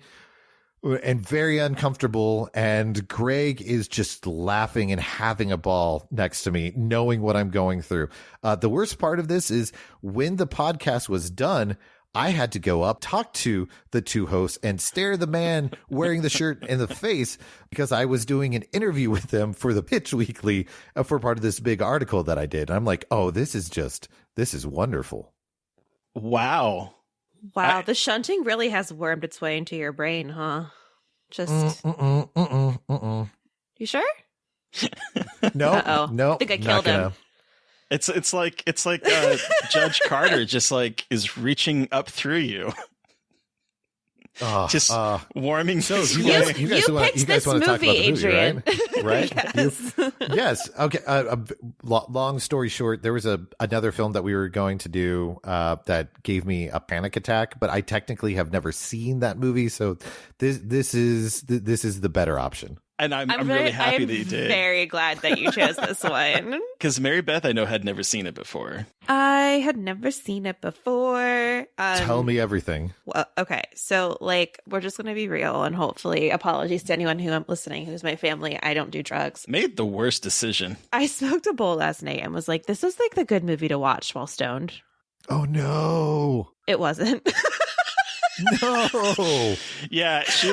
and very uncomfortable, and Greg is just laughing and having a ball next to me, knowing what I'm going through. The worst part of this is when the podcast was done, I had to go up, talk to the two hosts, and stare the man wearing the shirt in the face because I was doing an interview with them for the Pitch Weekly for part of this big article that I did. And I'm like, oh, this is wonderful. Wow. Wow, the shunting really has wormed its way into your brain, huh? Just You sure? No, no. I think I killed him. It's like Judge Carter just like is reaching up through you. Just warming. So you guys want to talk about the movie, Adrian. right? Yes. Yes. Okay. Long story short, there was another film that we were going to do that gave me a panic attack, but I technically have never seen that movie, so this is the better option. And I'm really happy that you did. Very glad that you chose this one. Because Mary Beth, I know, had never seen it before. I had never seen it before. Tell me everything. Well, okay, so we're just going to be real, and hopefully, apologies to anyone who I'm listening, who's my family. I don't do drugs. Made the worst decision. I smoked a bowl last night and was like, this is the good movie to watch while stoned. Oh, no. It wasn't. No. Yeah, she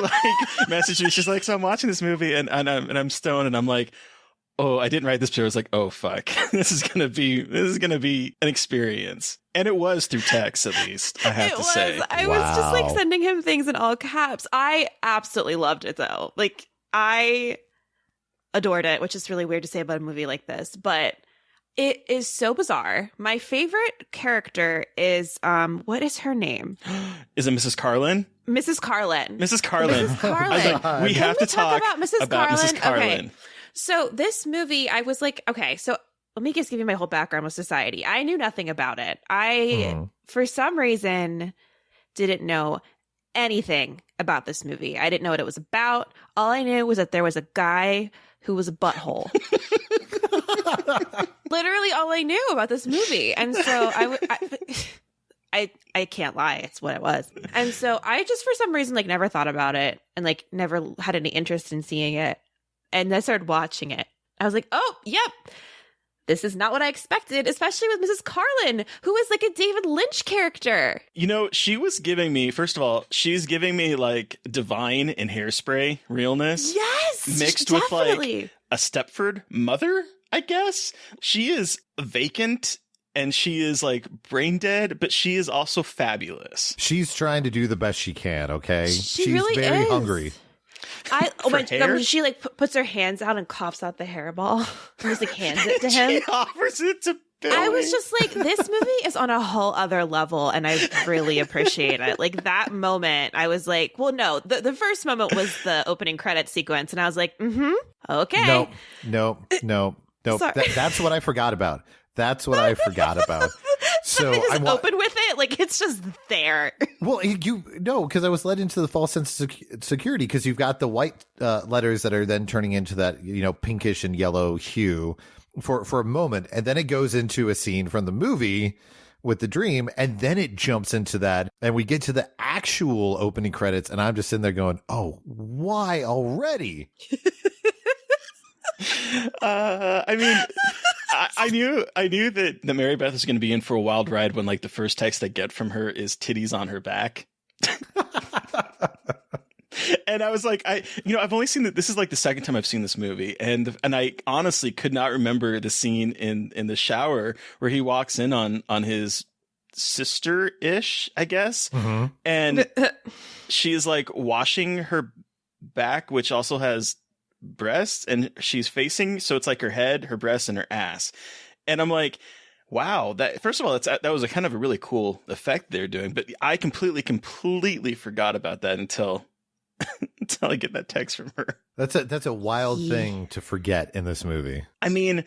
messaged me. She's like, so I'm watching this movie and I'm stoned, and I'm like, oh, I didn't write this picture. I was like, oh fuck, this is gonna be an experience. And it was through text, at least, I have to say. I was just sending him things in all caps. I absolutely loved it though. I adored it, which is really weird to say about a movie like this, but it is so bizarre. My favorite character is, what is her name? Is it Mrs. Carlyn? Mrs. Carlyn. Mrs. Carlyn. Mrs. Carlyn. I was like, we have to talk about Mrs. Carlyn. Mrs. Carlyn. Okay. So this movie, I was like, okay, so let me just give you my whole background with Society. I knew nothing about it. For some reason, didn't know anything about this movie. I didn't know what it was about. All I knew was that there was a guy who was a butthole. Literally all I knew about this movie. And so I can't lie. It's what it was. And so I just, for some reason, never thought about it and never had any interest in seeing it. And I started watching it. I was like, oh, yep. This is not what I expected, especially with Mrs. Carlyn, who is a David Lynch character. You know, she was giving me, first of all, she's giving me Divine and Hairspray realness. Yes, mixed definitely. With a Stepford mother, I guess. She is vacant and she is brain dead, but she is also fabulous. She's trying to do the best she can, okay? She's really very hungry. When she puts her hands out and coughs out the hairball and just hands it to him. She offers it to Billy. I was just this movie is on a whole other level, and I really appreciate it. That moment, I was like, well, no, the first moment was the opening credits sequence, and I was like, okay. No. That's what I forgot about. That's what I forgot about. So I just open with it, it's just there. Well, because I was led into the false sense of security because you've got the white letters that are then turning into that pinkish and yellow hue for a moment, and then it goes into a scene from the movie with the dream, and then it jumps into that, and we get to the actual opening credits, and I'm just sitting there going, "Oh, why already?" I mean. I knew that Mary Beth was going to be in for a wild ride when the first text I get from her is titties on her back. And I was like, I've only seen this is the second time I've seen this movie, and I honestly could not remember the scene in the shower where he walks in on his sister-ish, I guess, and she's washing her back, which also has breasts, and she's facing, so it's her head, her breasts, and her ass. And I'm like, Wow, that first of all, that was a kind of a really cool effect they're doing, but I completely forgot about that until I get that text from her. That's a wild thing to forget in this movie. I mean,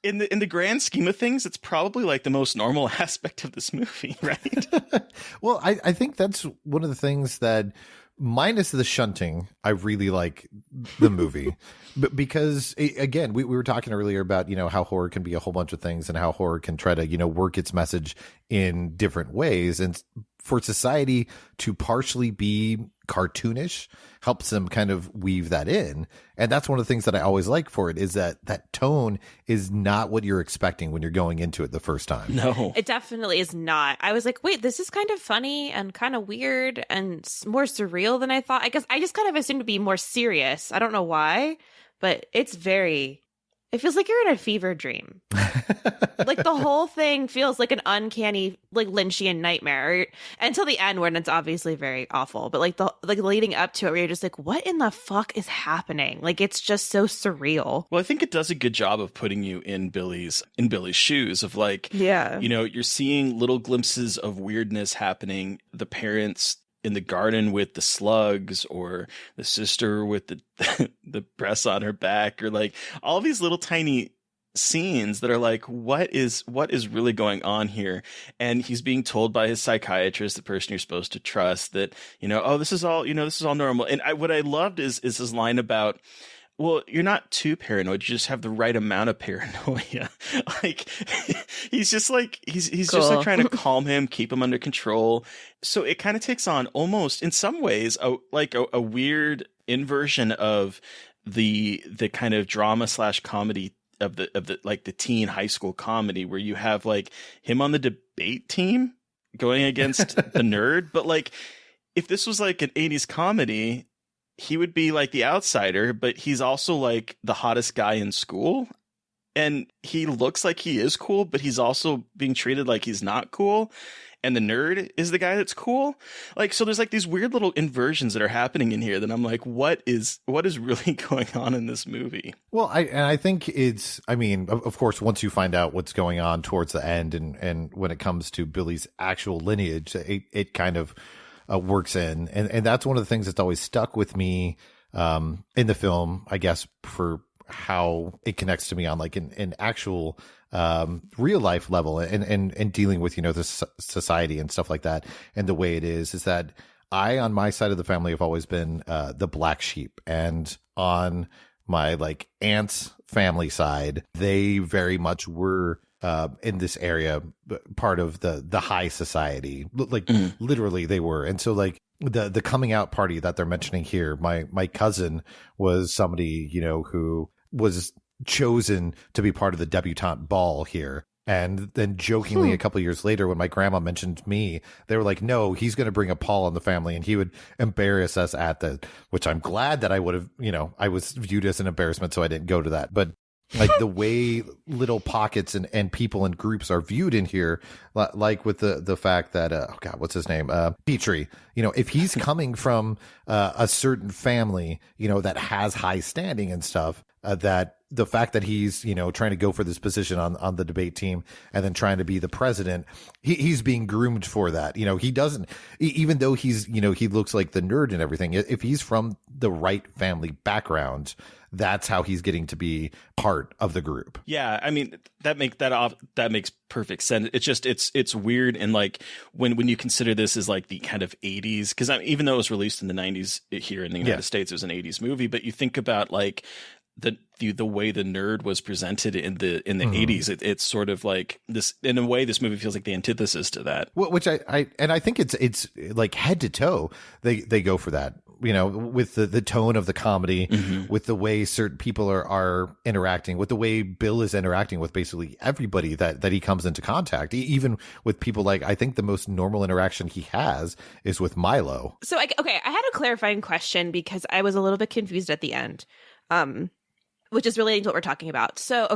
in the grand scheme of things, it's probably like the most normal aspect of this movie, right? Well, I think that's one of the things that, minus the shunting, I really like the movie. But because, again, we were talking earlier about, how horror can be a whole bunch of things and how horror can try to, work its message in different ways. And for society to partially be cartoonish helps them kind of weave that in. And that's one of the things that I always like for it, is that tone is not what you're expecting when you're going into it the first time. No, it definitely is not. I was like, wait, this is kind of funny and kind of weird and more surreal than I thought. I guess I just kind of assumed to be more serious. I don't know why, but it feels like you're in a fever dream. Like the whole thing feels like an uncanny, like Lynchian nightmare until the end, when it's obviously very awful. But like leading up to it, where you're just like, what in the fuck is happening? Like, it's just so surreal. Well, I think it does a good job of putting you in Billy's shoes of like, you're seeing little glimpses of weirdness happening. The parents in the garden with the slugs, or the sister with the breasts on her back, or like all these little tiny scenes that are like, what is really going on here? And he's being told by his psychiatrist, the person you're supposed to trust, that, this is all normal. And what I loved is his line about, well, you're not too paranoid. You just have the right amount of paranoia. Like, he's just like, he's cool. Just like trying to calm him, keep him under control. So it kind of takes on almost, in some ways, a weird inversion of the kind of drama / comedy of the like the teen high school comedy, where you have like him on the debate team going against the nerd. But like, if this was like an 80s comedy, he would be like the outsider, but he's also like the hottest guy in school. And he looks like he is cool, but he's also being treated like he's not cool. And the nerd is the guy that's cool. Like, so there's like these weird little inversions that are happening in here that I'm like, what is really going on in this movie? Well, I think of course, once you find out what's going on towards the end, and when it comes to Billy's actual lineage, it kind of works in. And that's one of the things that's always stuck with me in the film, I guess, for how it connects to me on like an actual real life level, and dealing with, the society and stuff like that. And the way it is that I, on my side of the family, have always been the black sheep. And on my like aunt's family side, they very much were in this area part of the high society, like literally they were. And so like the coming out party that they're mentioning here, my cousin was somebody, who was chosen to be part of the debutante ball here. And then jokingly a couple of years later, when my grandma mentioned me, they were like, no, he's going to bring a Paul in the family and he would embarrass us at which I'm glad that I would have, I was viewed as an embarrassment, so I didn't go to that. But like the way little pockets and people and groups are viewed in here, like with the fact that, what's his name? Petrie, if he's coming from a certain family, that has high standing and stuff, that the fact that he's, trying to go for this position on the debate team and then trying to be the president, he's being groomed for that. He doesn't, even though he's, he looks like the nerd and everything, if he's from the right family background, that's how he's getting to be part of the group. Yeah, I mean, that makes perfect sense. It's just it's weird, and like when you consider this as like the kind of 80s, because even though it was released in the 90s here in the United States, it was an 80s movie, but you think about like the way the nerd was presented in the 80s, it's sort of like this, in a way, this movie feels like the antithesis to that. Which I think it's like head to toe they go for that, with the tone of the comedy, with the way certain people are interacting, with the way Bill is interacting with basically everybody that he comes into contact, even with people. Like, I think the most normal interaction he has is with Milo. So I had a clarifying question because I was a little bit confused at the end. Which is relating to what we're talking about. So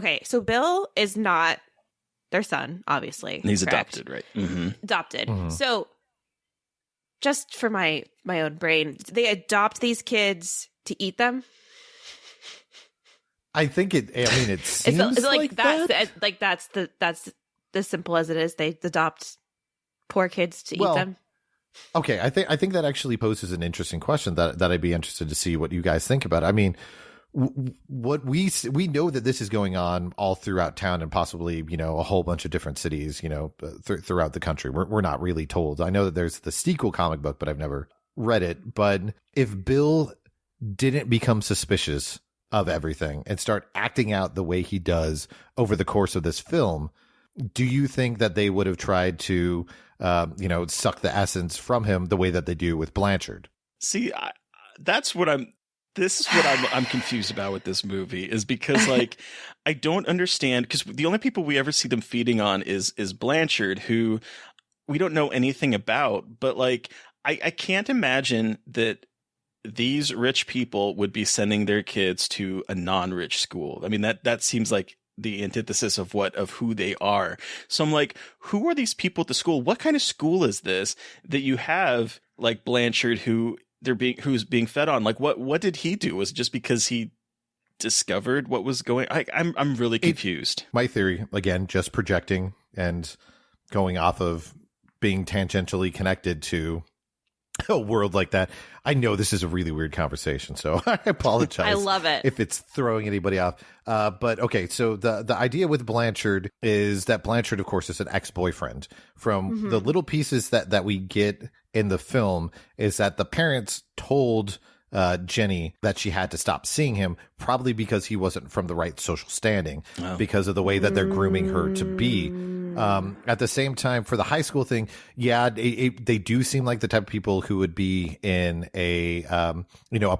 Bill is not their son, obviously. He's adopted, right? Adopted. So just for my own brain, they adopt these kids to eat them? I think it seems like that. That's as simple as it is, they adopt poor kids to eat them. Okay, I think that actually poses an interesting question that I'd be interested to see what you guys think about. I mean, what we know that this is going on all throughout town and possibly, you know, a whole bunch of different cities, you know, throughout the country. We're not really told. I know that there's the sequel comic book, but I've never read it. But if Bill didn't become suspicious of everything and start acting out the way he does over the course of this film, do you think that they would have tried to, you know, suck the essence from him the way that they do with Blanchard? See, this is what I'm confused about with this movie, is because, like, I don't understand, because the only people we ever see them feeding on is Blanchard, who we don't know anything about. But, like, I can't imagine that these rich people would be sending their kids to a non-rich school. I mean, that seems like the antithesis of who they are. So I'm like, who are these people at the school? What kind of school is this that you have, like, Blanchard, who's being fed on? Like, what did he do? Was it just because he discovered what was going? I'm really confused. My theory, again, just projecting and going off of being tangentially connected to a world like that. I know this is a really weird conversation, so I apologize. I love it if it's throwing anybody off. But okay, so the idea with Blanchard is that Blanchard, of course, is an ex-boyfriend. From the little pieces that we get in the film, is that the parents told Jenny that she had to stop seeing him, probably because he wasn't from the right social standing, because of the way that they're grooming her to be. At the same time, for the high school thing, they do seem like the type of people who would be in a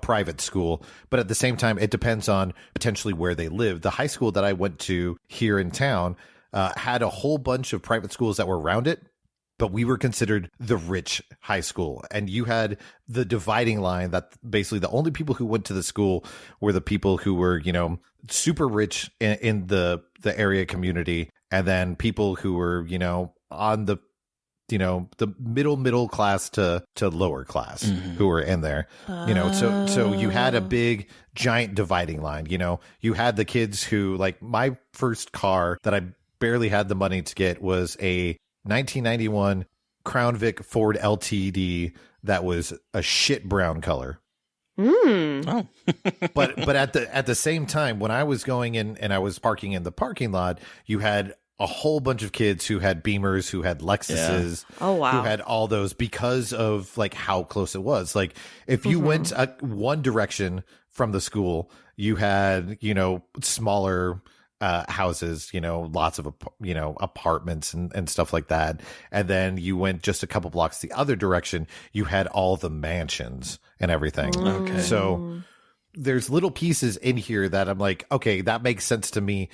private school. But at the same time, it depends on potentially where they live. The high school that I went to here in town had a whole bunch of private schools that were around it, but we were considered the rich high school. And you had the dividing line that basically the only people who went to the school were the people who were, you know, super rich in the area community. And then people who were, you know, on the, you know, the middle class to lower class who were in there, you know, so you had a big giant dividing line. You know, you had the kids who, like, my first car that I barely had the money to get was a 1991 Crown Vic Ford LTD that was a shit brown color. Oh. but at the same time, when I was going in and I was parking in the parking lot, you had a whole bunch of kids who had Beamers, who had Lexuses, oh wow, who had all those because of, like, how close it was. Like, if you went one direction from the school, you had, you know, smaller houses, you know, lots of, you know, apartments and stuff like that. And then you went just a couple blocks the other direction, you had all the mansions and everything. Okay. So there's little pieces in here that I'm like, okay, that makes sense to me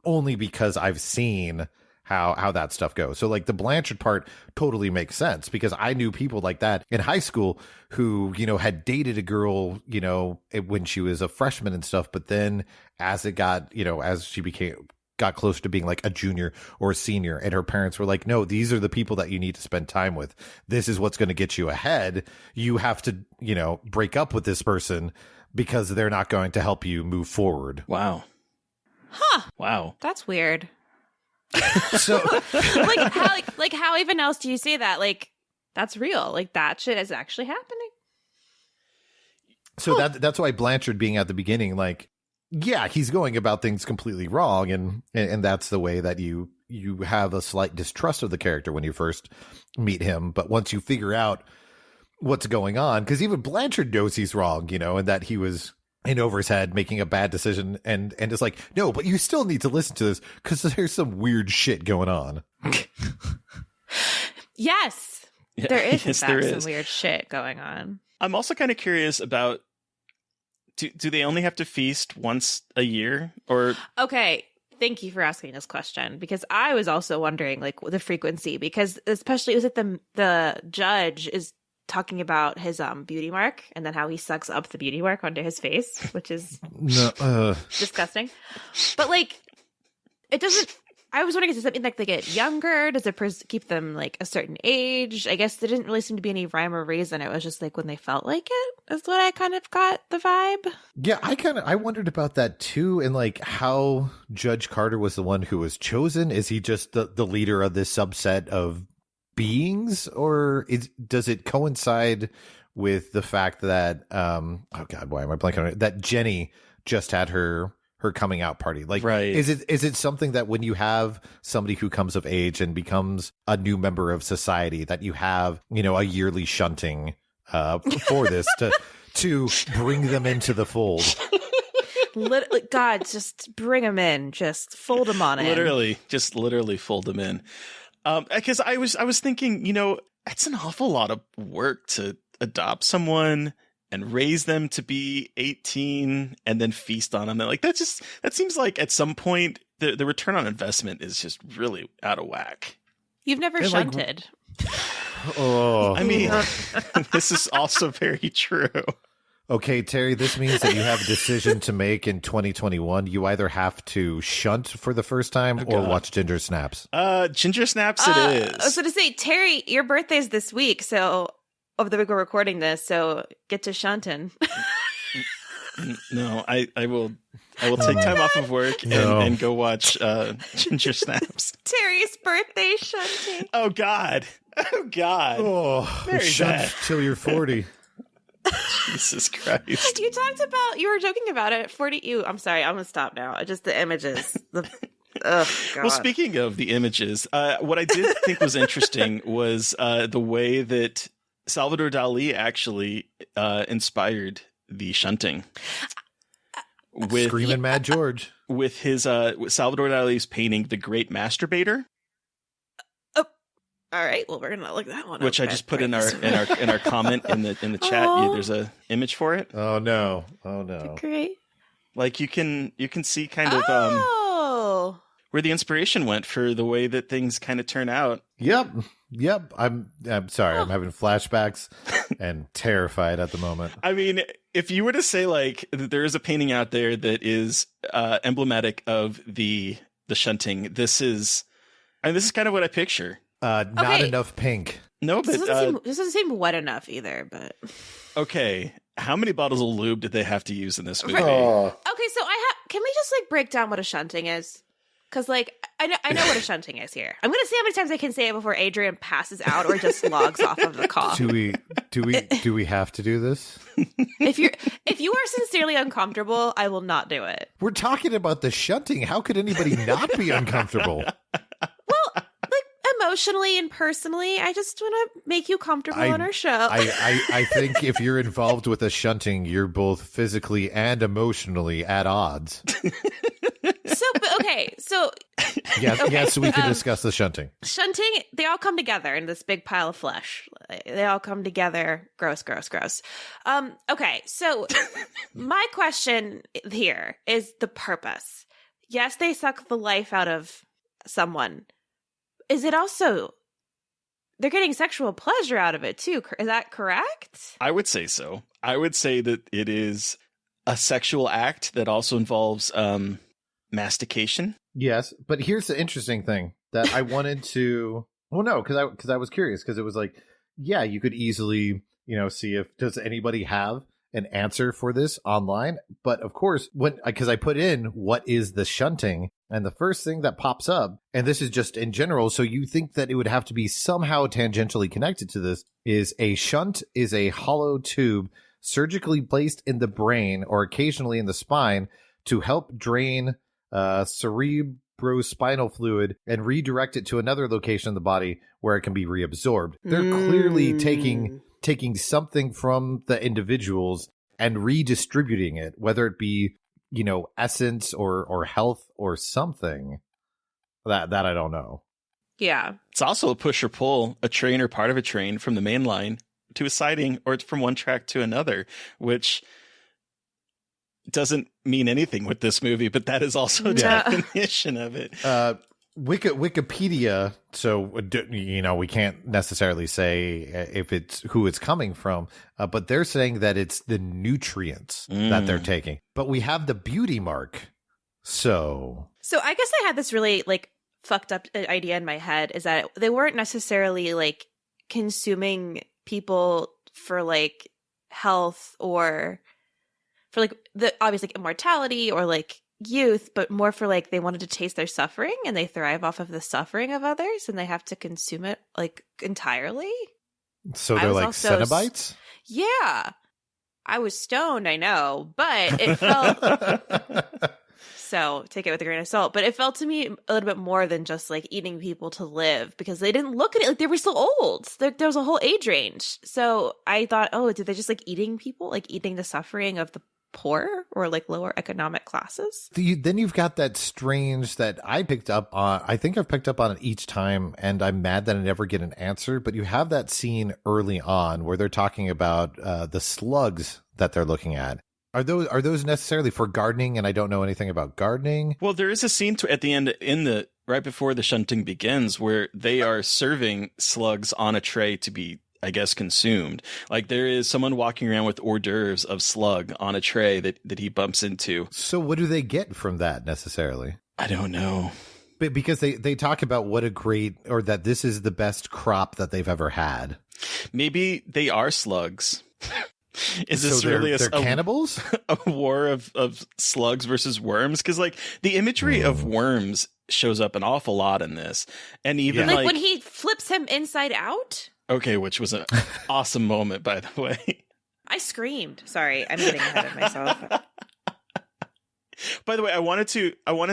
only because I've seen how that stuff goes. So, like, the Blanchard part totally makes sense because I knew people like that in high school who, you know, had dated a girl, you know, when she was a freshman and stuff. But then as it got, you know, as she got closer to being like a junior or a senior, and her parents were like, no, these are the people that you need to spend time with. This is what's going to get you ahead. You have to, you know, break up with this person because they're not going to help you move forward. Wow. Huh. Wow. That's weird. So like how even else do you say that? Like, that's real. Like, that shit is actually happening. So that's why Blanchard being at the beginning, like, yeah, he's going about things completely wrong, and that's the way that you have a slight distrust of the character when you first meet him. But once you figure out what's going on, because even Blanchard knows he's wrong, you know, and that he was in over his head making a bad decision, and it's like, no, but you still need to listen to this because there's some weird shit going on. Yes, yeah, there is, in fact, some weird shit going on. I'm also kind of curious about, do they only have to feast once a year, or? Okay, thank you for asking this question, because I was also wondering, like, the frequency, because especially it was like the judge is talking about his beauty mark and then how he sucks up the beauty mark onto his face, which is disgusting. But, like, it doesn't I was wondering, is it something like they get younger? Does it keep them like a certain age? I guess there didn't really seem to be any rhyme or reason. It was just like when they felt like it is what I kind of got the vibe. Yeah, I wondered about that too, and like how Judge Carter was the one who was chosen. Is he just the leader of this subset of beings, or does it coincide with the fact that oh god, why am I blanking on it? That Jenny just had her coming out party. Like, right. Is it something that when you have somebody who comes of age and becomes a new member of society, that you have, a yearly shunting for this to bring them into the fold? God, just bring them in. Just fold them on in. Literally fold them in. Because I was thinking, it's an awful lot of work to adopt someone and raise them to be 18 and then feast on them. Like that seems like at some point the return on investment is just really out of whack. You've never shunted. I mean, this is also very true. Okay, Terry, this means that you have a decision to make in 2021. You either have to shunt for the first time or watch Ginger Snaps. Ginger Snaps it is. I was going to say, Terry, your birthday's this week, so over the week we're recording this, so get to shunting. No, I will take time off of work and go watch Ginger Snaps. Terry's birthday shunting. Oh God. Oh, shunt till you're 40. Jesus Christ. You were joking about it at 40. I'm sorry, I'm going to stop now. Just the images. Oh, God. Well, speaking of the images, what I did think was interesting was the way that Salvador Dali actually inspired the shunting. With Screaming Mad George. With his Salvador Dali's painting The Great Masturbator. All right, well, we're gonna look that one up. Which I just put in our comment in the chat. There's a image for it. Oh no! Great. Like you can see kind of where the inspiration went for the way that things kind of turn out. Yep. I'm sorry. I'm having flashbacks and terrified at the moment. I mean, if you were to say like there is a painting out there that is emblematic of the shunting, this is kind of what I picture. Not enough pink. No, but this doesn't seem wet enough either. But okay, how many bottles of lube did they have to use in this movie? Okay, so can we just like break down what a shunting is? Because like I know what a shunting is here. I'm gonna see how many times I can say it before Adrian passes out or just logs off of the call. Do we have to do this? If you are sincerely uncomfortable, I will not do it. We're talking about the shunting. How could anybody not be uncomfortable? Emotionally and personally, I just want to make you comfortable on our show. I think if you're involved with a shunting, you're both physically and emotionally at odds. So yes, we can discuss the shunting. Shunting, they all come together in this big pile of flesh. They all come together. Gross. Okay, so my question here is the purpose. Yes, they suck the life out of someone. Is it also they're getting sexual pleasure out of it too? Is that correct? I would say so. I would say that it is a sexual act that also involves mastication. Yes, but here's the interesting thing that I wanted to. Well, no, because I was curious because it was like, yeah, you could easily see if does anybody have an answer for this online. But of course, because I put in what is the shunting. And the first thing that pops up, and this is just in general, so you think that it would have to be somehow tangentially connected to this, is a shunt is a hollow tube surgically placed in the brain or occasionally in the spine to help drain cerebrospinal fluid and redirect it to another location in the body where it can be reabsorbed. They're clearly taking something from the individuals and redistributing it, whether it be essence or health or something that I don't know. Yeah. It's also a push or pull, a train or part of a train from the main line to a siding or from one track to another, which doesn't mean anything with this movie, but that is also a definition of it. Wikipedia, so we can't necessarily say if it's who it's coming from, but they're saying that it's the nutrients that they're taking. But we have the beauty mark, so I guess I had this really like fucked up idea in my head is that they weren't necessarily like consuming people for like health or for like the obvious like immortality or like youth, but more for like they wanted to taste their suffering and they thrive off of the suffering of others and they have to consume it like entirely. So they're like Cenobites? Yeah. I was stoned, I know, but it felt so take it with a grain of salt. But it felt to me a little bit more than just like eating people to live because they didn't look at it like they were still old. There was a whole age range. So I thought, oh, did they just like eating people, like eating the suffering of the poor or like lower economic classes? Then you've got that strange that I picked up on. I think I've picked up on it each time, and I'm mad that I never get an answer. But you have that scene early on where they're talking about the slugs that they're looking at. Are those necessarily for gardening? And I don't know anything about gardening. Well, there is a scene at the end right before the shunting begins where they are serving slugs on a tray to be, I guess, consumed. Like there is someone walking around with hors d'oeuvres of slug on a tray that he bumps into. So what do they get from that necessarily? I don't know. But because they talk about what a great, or that this is the best crop that they've ever had. Maybe they are slugs. Is this so really they're cannibals? A war of slugs versus worms? Because like the imagery of worms shows up an awful lot in this. And even like when he flips him inside out? Okay, which was an awesome moment, by the way. I screamed. Sorry, I'm getting ahead of myself. By the way, I wanted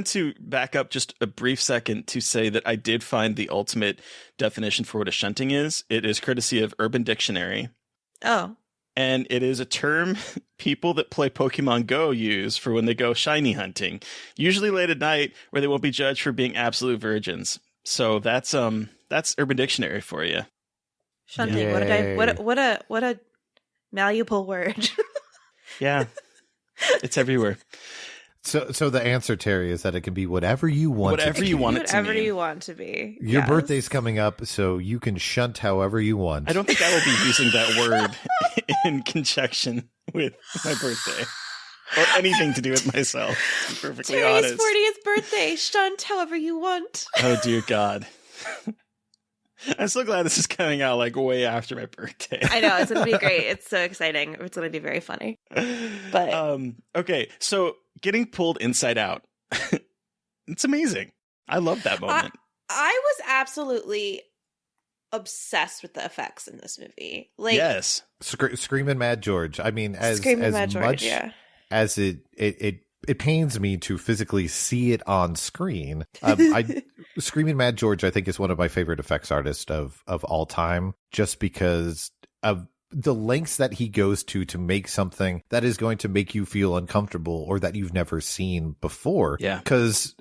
to back up just a brief second to say that I did find the ultimate definition for what a shunting is. It is courtesy of Urban Dictionary. Oh. And it is a term people that play Pokemon Go use for when they go shiny hunting, usually late at night where they won't be judged for being absolute virgins. So that's Urban Dictionary for you. Shunting. Yay. What a malleable word. Yeah. It's everywhere. So the answer, Terry, is that it can be whatever you want. Whatever you want it to Whatever mean. you want to be. Your birthday's coming up, so you can shunt however you want. I don't think I will be using that word in conjunction with my birthday. Or anything to do with myself, to be perfectly Terry's honest. 40th birthday. Shunt however you want. Oh, dear God. I'm so glad this is coming out like way after my birthday. I know, it's going to be great. It's so exciting. It's going to be very funny. But okay, so getting pulled inside out. It's amazing. I love that moment. I was absolutely obsessed with the effects in this movie. Like, yes. Screaming Mad George. I mean, as Mad much George, yeah. as it pains me to physically see it on screen. Screaming Mad George, I think, is one of my favorite effects artists of all time, just because of the lengths that he goes to make something that is going to make you feel uncomfortable or that you've never seen before. Yeah. Because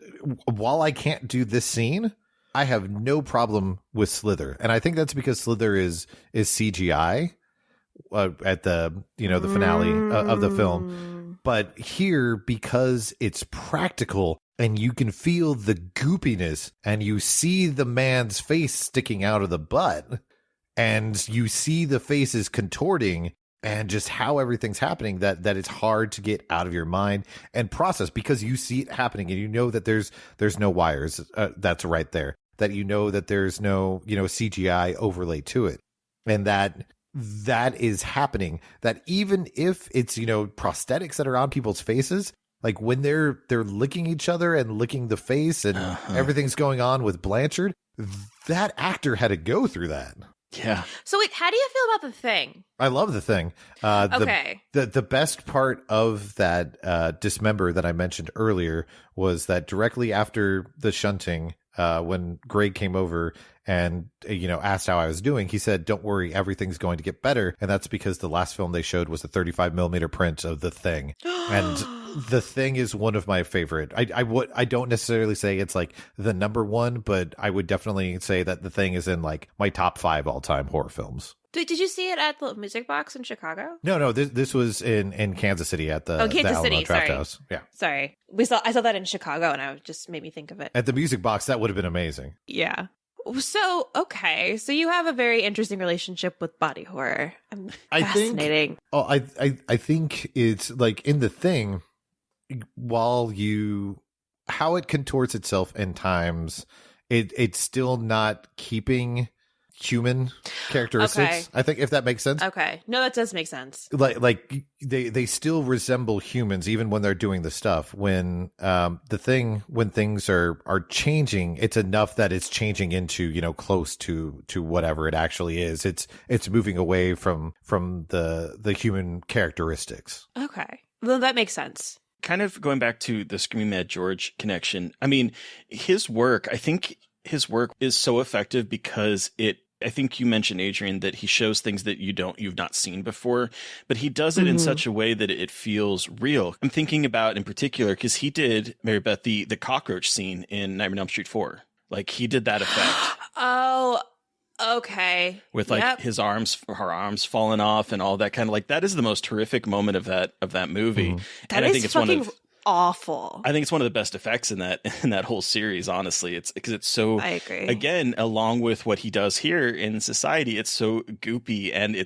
while I can't do this scene, I have no problem with Slither. And I think that's because Slither is CGI at the finale of the film. But here, because it's practical and you can feel the goopiness and you see the man's face sticking out of the butt and you see the faces contorting and just how everything's happening, that it's hard to get out of your mind and process because you see it happening and you know that there's no wires that's right there, that you know that there's no CGI overlay to it, and that is happening, that even if it's prosthetics that are on people's faces, like when they're licking each other and licking the face and everything's going on with Blanchard, that actor had to go through that. Yeah. So wait, how do you feel about The Thing? I love The Thing. Okay. The best part of that dismember that I mentioned earlier was that directly after the shunting, when Greg came over and asked how I was doing, he said, "Don't worry, everything's going to get better." And that's because the last film they showed was a 35 millimeter print of The Thing, and The Thing is one of my favorite. I don't necessarily say it's like the number one, but I would definitely say that The Thing is in like my top 5 all time horror films. Did you see it at the Music Box in Chicago? No. This was in Kansas City at the Kansas City. Draft Sorry. House. Yeah. Sorry, I saw that in Chicago, and I just made me think of it. At the Music Box, that would have been amazing. Yeah. So okay, so you have a very interesting relationship with body horror. Fascinating. I think it's like in The Thing, how it contorts itself in times. it's still not keeping human characteristics. Okay. I think, if that makes sense. Okay. No, that does make sense. Like they still resemble humans even when they're doing the stuff. When when things are changing, it's enough that it's changing into, you know, close to whatever it actually is. It's moving away from the human characteristics. Okay. Well, that makes sense. Kind of going back to the Screaming Mad George connection. I mean, I think his work is so effective because I think you mentioned, Adrian, that he shows things that you've not seen before, but he does it in such a way that it feels real. I'm thinking about in particular, because he did, Mary Beth, the cockroach scene in Nightmare on Elm Street 4. Like, he did that effect. Oh, okay. With like her arms falling off and all that kind of, like, that is the most horrific moment of that movie. That and I think it's fucking awful. I think it's one of the best effects in that whole series, honestly. It's because it's so, I agree. Again, along with what he does here in Society, it's so goopy and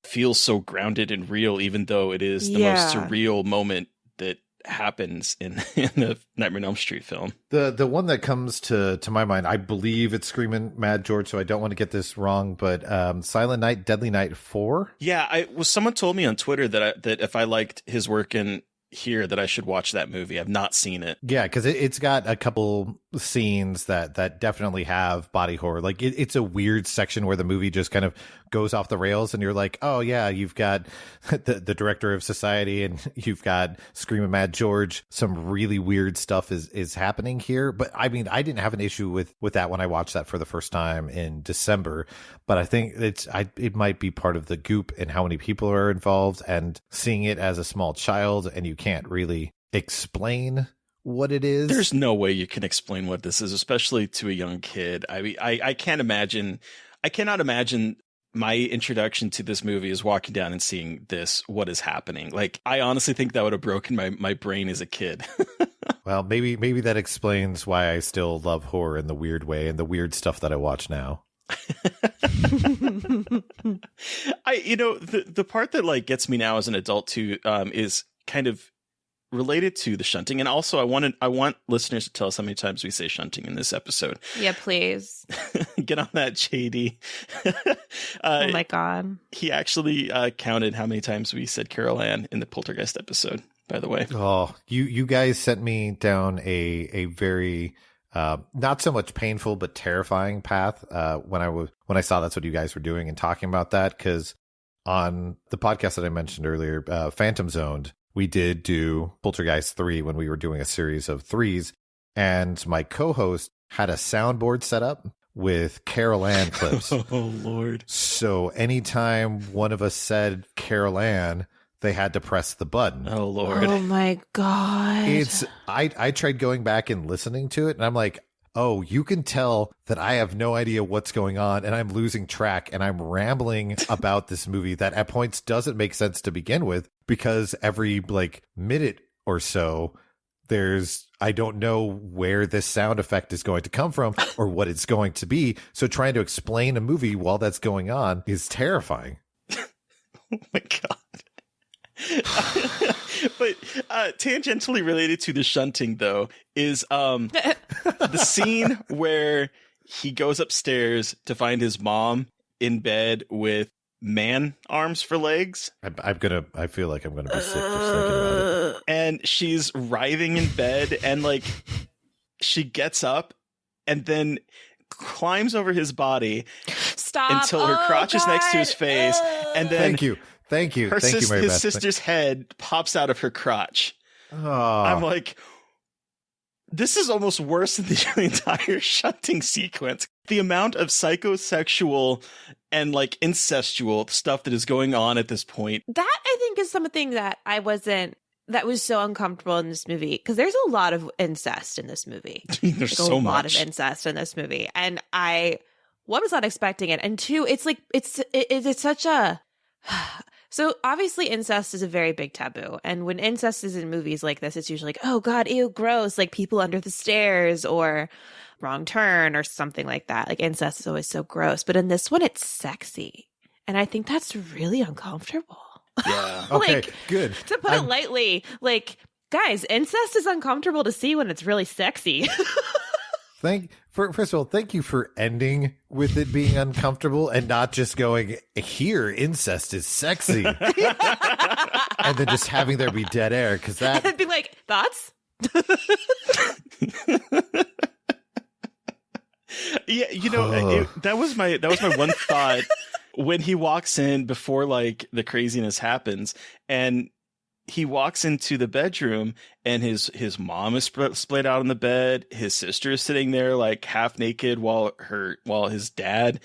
feels so grounded and real, even though it is the most surreal moment that happens in the Nightmare on Elm Street film. The one that comes to my mind, I believe it's Screaming Mad George, so I don't want to get this wrong, but Silent Night, Deadly Night 4. Yeah, someone told me on Twitter that if I liked his work in here, that I should watch that movie. I've not seen it. Yeah, because it's got a couple scenes that definitely have body horror. Like, it's a weird section where the movie just kind of goes off the rails, and you're like, oh yeah, you've got the director of Society, and you've got Screaming Mad George. Some really weird stuff is happening here. But I mean, I didn't have an issue with that when I watched that for the first time in December. But I think it might be part of the goop and how many people are involved, and seeing it as a small child, and you can't really explain what it is. There's no way you can explain what this is, especially to a young kid. I mean, I cannot imagine my introduction to this movie is walking down and seeing this, what is happening. Like, I honestly think that would have broken my brain as a kid. Well, maybe that explains why I still love horror in the weird way and the weird stuff that I watch now. The part that like gets me now as an adult too is kind of related to the shunting, and also I want listeners to tell us how many times we say shunting in this episode. Yeah, please. Get on that, JD. Oh my god. He actually counted how many times we said Carol Ann in the Poltergeist episode, by the way. Oh, you guys sent me down a very not so much painful but terrifying path when I saw that's what you guys were doing and talking about that, because on the podcast that I mentioned earlier, Phantom Zoned, we did do Poltergeist 3 when we were doing a series of 3s, and my co-host had a soundboard set up with Carol Ann clips. Oh, Lord. So anytime one of us said Carol Ann, they had to press the button. Oh, Lord. Oh, my God. I tried going back and listening to it, and I'm like, oh, you can tell that I have no idea what's going on, and I'm losing track, and I'm rambling about this movie that at points doesn't make sense to begin with, because every like minute or so, I don't know where this sound effect is going to come from or what it's going to be. So trying to explain a movie while that's going on is terrifying. Oh my God. But tangentially related to the shunting, though, is the scene where he goes upstairs to find his mom in bed with man arms for legs. I feel like I'm gonna be sick just thinking about it. And she's writhing in bed, and like she gets up and then climbs over his body. Stop until her crotch is next to his face, and then Thank you. His Mary Beth. sister's head pops out of her crotch. Oh. I'm like, this is almost worse than the entire shunting sequence. The amount of psychosexual and like incestual stuff that is going on at this point. That I think is something that that was so uncomfortable in this movie, because there's a lot of incest in this movie. There's like so a lot much of incest in this movie, and one was not expecting it, and two, it's like it's such a so obviously incest is a very big taboo, and when incest is in movies like this, it's usually like, oh god, ew, gross, like People Under the Stairs or Wrong Turn or something like that. Like incest is always so gross, but in this one it's sexy, and I think that's really uncomfortable. Yeah. Okay, like, good. To put it lightly, like, guys, incest is uncomfortable to see when it's really sexy. First of all, thank you for ending with it being uncomfortable and not just going, here, incest is sexy. And then just having there be dead air, because that... I'd be like, thoughts? Yeah, that was my one thought when he walks in before like the craziness happens, and he walks into the bedroom and his mom is splayed out on the bed. His sister is sitting there like half naked while his dad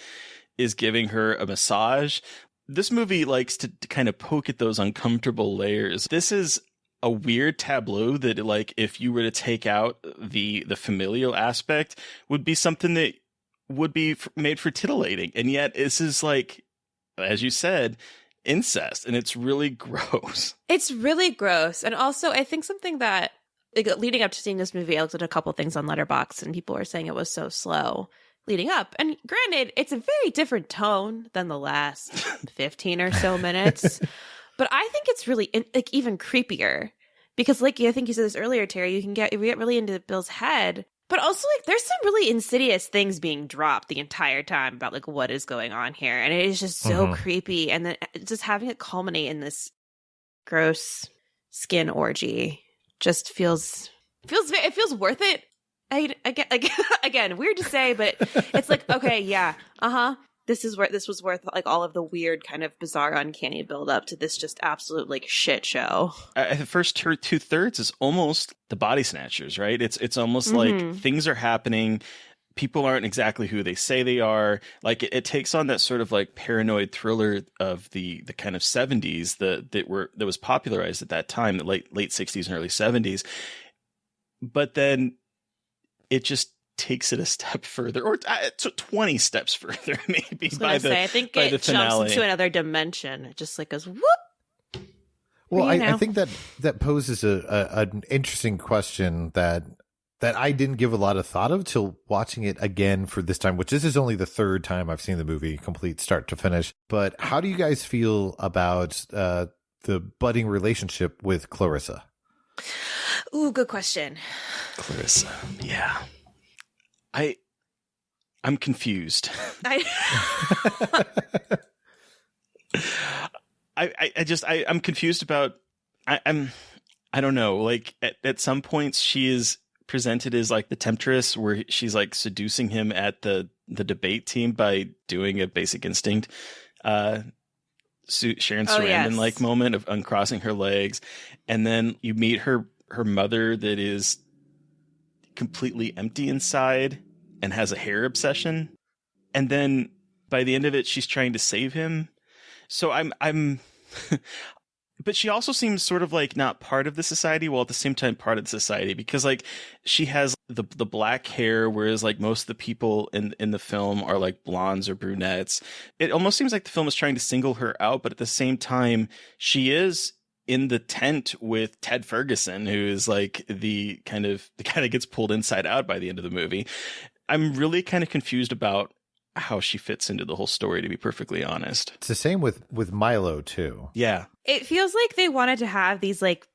is giving her a massage. This movie likes to kind of poke at those uncomfortable layers. This is a weird tableau that, like, if you were to take out the familial aspect, would be something that would be made for titillating. And yet this is, like, as you said, incest, and it's really gross. It's really gross. And also, I think something that, like, leading up to seeing this movie, I looked at a couple things on Letterboxd, and people were saying it was so slow leading up. And granted, it's a very different tone than the last 15 or so minutes. But I think it's really even creepier because, like, I think you said this earlier, Terry, we get really into Bill's head, but also, like, there's some really insidious things being dropped the entire time about, like, what is going on here, and it is just so creepy. And then just having it culminate in this gross skin orgy just feels worth it. Again, weird to say, but it's like, okay, yeah, this was worth like all of the weird kind of bizarre uncanny build up to this just absolute like shit show. The first 2/3 is almost the Body Snatchers, right? It's almost like things are happening. People aren't exactly who they say they are. Like it takes on that sort of like paranoid thriller of the kind of 70s that was popularized at that time, the late 60s and early 70s. But then it just takes it a step further, or 20 steps further, maybe. I think it jumps into another dimension. It just like goes whoop. Well, I think that poses an interesting question that I didn't give a lot of thought of till watching it again for this time, which this is only the third time I've seen the movie complete start to finish. But how do you guys feel about the budding relationship with Clarissa? Ooh, good question. Clarissa, yeah. I'm confused. I'm confused about. I don't know. Like at some points, she is presented as like the temptress, where she's like seducing him at the debate team by doing a Basic Instinct, Sharon Sarandon like moment of uncrossing her legs, and then you meet her mother that is completely empty inside and has a hair obsession, and then by the end of it she's trying to save him. So I'm but she also seems sort of like not part of the society, while at the same time part of the society, because like she has the black hair, whereas like most of the people in the film are like blondes or brunettes. It almost seems like the film is trying to single her out, but at the same time she is in the tent with Ted Ferguson, who is like the kind of gets pulled inside out by the end of the movie. I'm really kind of confused about how she fits into the whole story, to be perfectly honest. It's the same with Milo too. Yeah. It feels like they wanted to have these, like,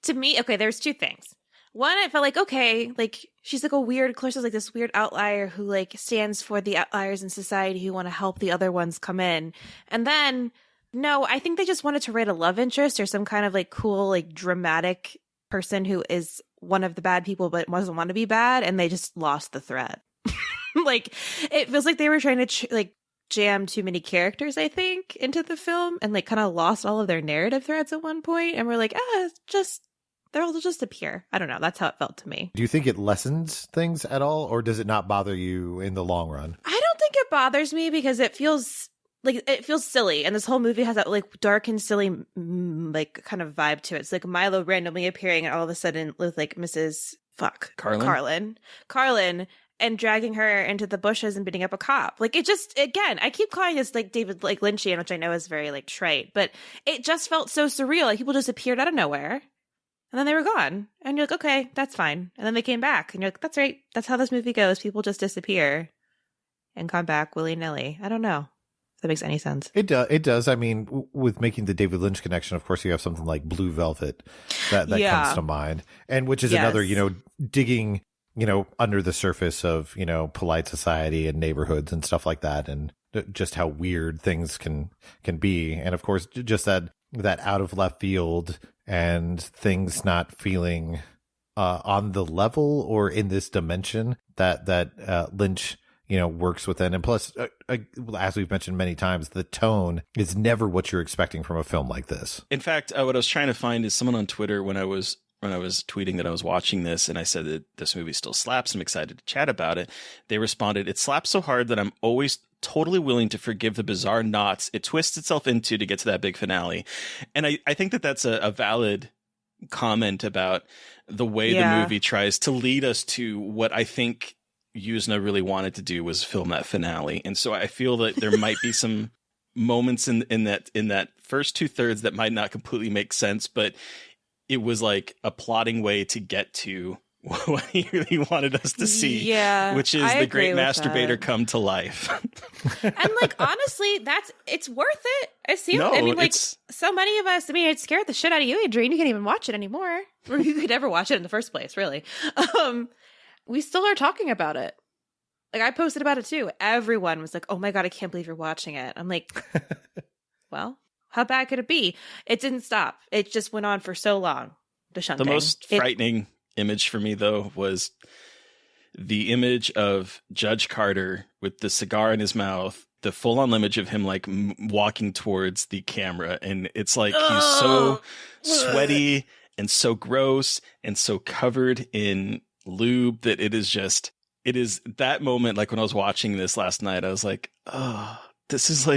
to me, okay, there's two things. One, I felt like, okay, like she's like a weird, Clarissa's like this weird outlier who like stands for the outliers in society who want to help the other ones come in. And then no, I think they just wanted to write a love interest or some kind of like cool, like dramatic person who is one of the bad people but doesn't want to be bad, and they just lost the thread. Like it feels like they were trying to jam too many characters, I think, into the film, and like kind of lost all of their narrative threads at one point, and we're like, they'll just appear. I don't know. That's how it felt to me. Do you think it lessens things at all, or does it not bother you in the long run? I don't think it bothers me because it feels silly, and this whole movie has that like dark and silly like kind of vibe to it. It's like Milo randomly appearing and all of a sudden with like Mrs. Carlyn, and dragging her into the bushes and beating up a cop. Like it just, again, I keep calling this like David like Lynchian, which I know is very like trite, but it just felt so surreal. Like people just appeared out of nowhere and then they were gone, and you're like, okay, that's fine. And then they came back, and you're like, that's right. That's how this movie goes. People just disappear and come back willy-nilly. I don't know if that makes any sense. It does. I mean, with making the David Lynch connection, of course, you have something like Blue Velvet that comes to mind, and which is another, digging under the surface of, polite society and neighborhoods and stuff like that, and just how weird things can be. And of course, just that out of left field and things not feeling on the level or in this dimension that Lynch works within. And plus, as we've mentioned many times, the tone is never what you're expecting from a film like this. In fact, what I was trying to find is someone on Twitter when I was tweeting that I was watching this and I said that this movie still slaps, I'm excited to chat about it. They responded, "It slaps so hard that I'm always totally willing to forgive the bizarre knots it twists itself into to get to that big finale." And I think that that's a valid comment about the way the movie tries to lead us to what I think Yuzna really wanted to do was film that finale. And so I feel that there might be some moments in that first 2/3 that might not completely make sense, but it was like a plotting way to get to what he really wanted us to see, which is the great masturbator come to life. And honestly, it's worth it. So many of us, it scared the shit out of you, Adrian. You can't even watch it anymore. Or you could never watch it in the first place, really. We still are talking about it. I posted about it too. Everyone was like, "Oh my God, I can't believe you're watching it." I'm like, well, how bad could it be? It didn't stop. It just went on for so long. The shunting. The most frightening image for me, though, was the image of Judge Carter with the cigar in his mouth, the full-on image of him walking towards the camera. And it's like he's so sweaty and so gross and so covered in lube that it is that moment. When I was watching this last night, I was like, oh, this is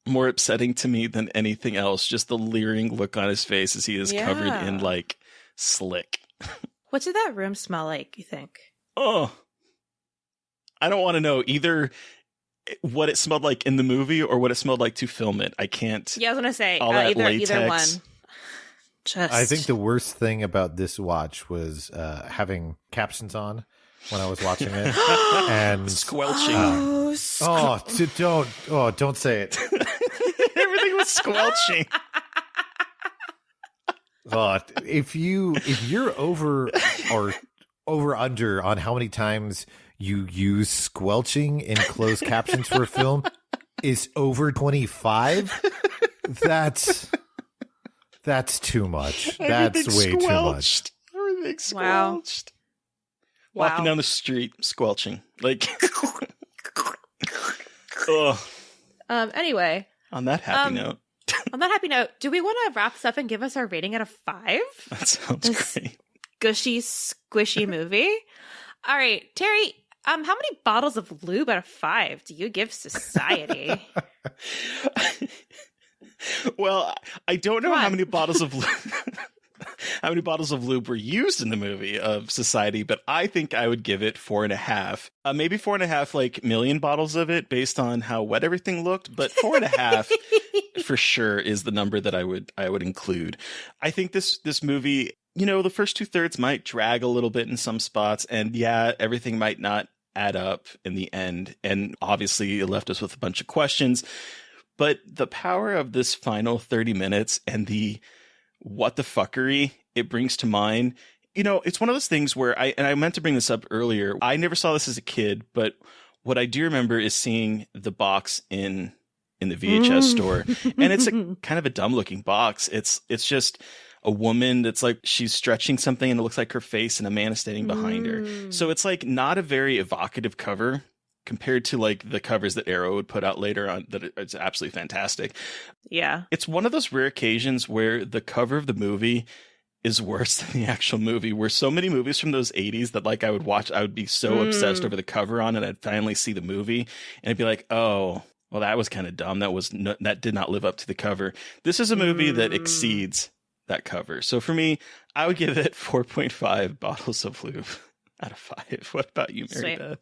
more upsetting to me than anything else. Just the leering look on his face as he is covered in slick. What did that room smell like, you think? Oh, I don't want to know either what it smelled like in the movie or what it smelled like to film it. I can't. Yeah, I was going to say either one. I think the worst thing about this watch was having captions on when I was watching it and squelching. Don't say it. Everything was squelching. If you're over under on how many times you use squelching in closed captions for a film is over 25, that's too much. That's way too much. Everything squelched. Wow. Walking down the street, squelching. Anyway. On that happy note. On that happy note, do we want to wrap this up and give us our rating out of 5? That sounds great. Gushy, squishy movie. All right, Terry, how many bottles of lube out of 5 do you give Society? Well, I don't know how many bottles of lube were used in the movie of Society, but I think I would give it 4.5. Maybe 4.5 million bottles of it based on how wet everything looked, but 4.5 for sure is the number that I would include. I think this movie, the first 2/3 might drag a little bit in some spots, and everything might not add up in the end. And obviously it left us with a bunch of questions, but the power of this final 30 minutes and the what the fuckery it brings to mind, it's one of those things where I meant to bring this up earlier. I never saw this as a kid, but what I do remember is seeing the box in the VHS store, and it's kind of a dumb looking box. It's just a woman that's she's stretching something and it looks like her face and a man is standing behind her. So it's not a very evocative cover compared to the covers that Arrow would put out later on. That it's absolutely fantastic. Yeah. It's one of those rare occasions where the cover of the movie is worse than the actual movie, where so many movies from those 80s that I would watch, I would be so obsessed over the cover on it. I'd finally see the movie and I'd be like, oh, well, that was kind of dumb. That did not live up to the cover. This is a movie that exceeds that cover. So for me, I would give it 4.5 bottles of lube out of 5. What about you, Mary Beth?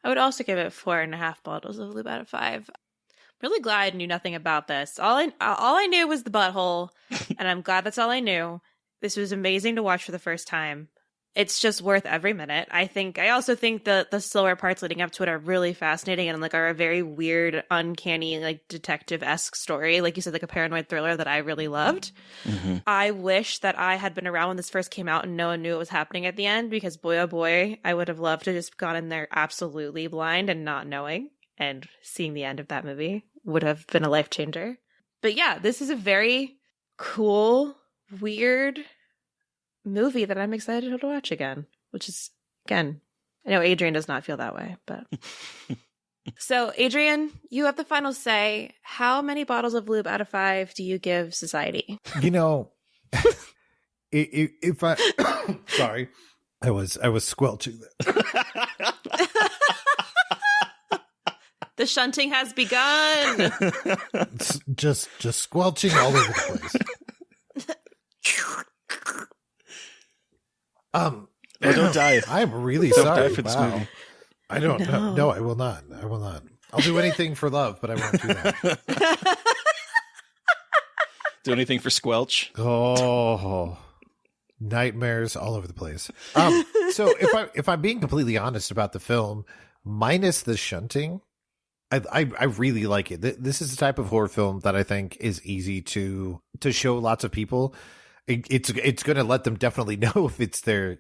I would also give it 4.5 bottles of lube out of 5. Really glad I knew nothing about this. All I knew was the butthole, and I'm glad that's all I knew. This was amazing to watch for the first time. It's just worth every minute. I also think the slower parts leading up to it are really fascinating and like are a very weird, uncanny, like detective-esque story. Like you said, like a paranoid thriller that I really loved. Mm-hmm. I wish that I had been around when this first came out and no one knew what was happening at the end, because boy, oh boy, I would have loved to just gone in there absolutely blind and not knowing, and seeing the end of that movie would have been a life changer. But yeah, this is a very cool, weird movie that I'm excited to watch again, which is, again, I know Adrian does not feel that way, but so Adrian, you have the final say. How many bottles of lube out of 5 do you give Society? You know, if I sorry, I was squelching that. The shunting has begun. It's just squelching all over the place. Oh, don't die. I'm really don't sorry. Die for this wow. movie. I don't know. No, I will not. I'll do anything for love, but I won't do that. Do anything for squelch. Oh, nightmares all over the place. So if I'm being completely honest about the film, minus the shunting, I really like it. This is the type of horror film that I think is easy to show lots of people. It's going to let them definitely know if it's their,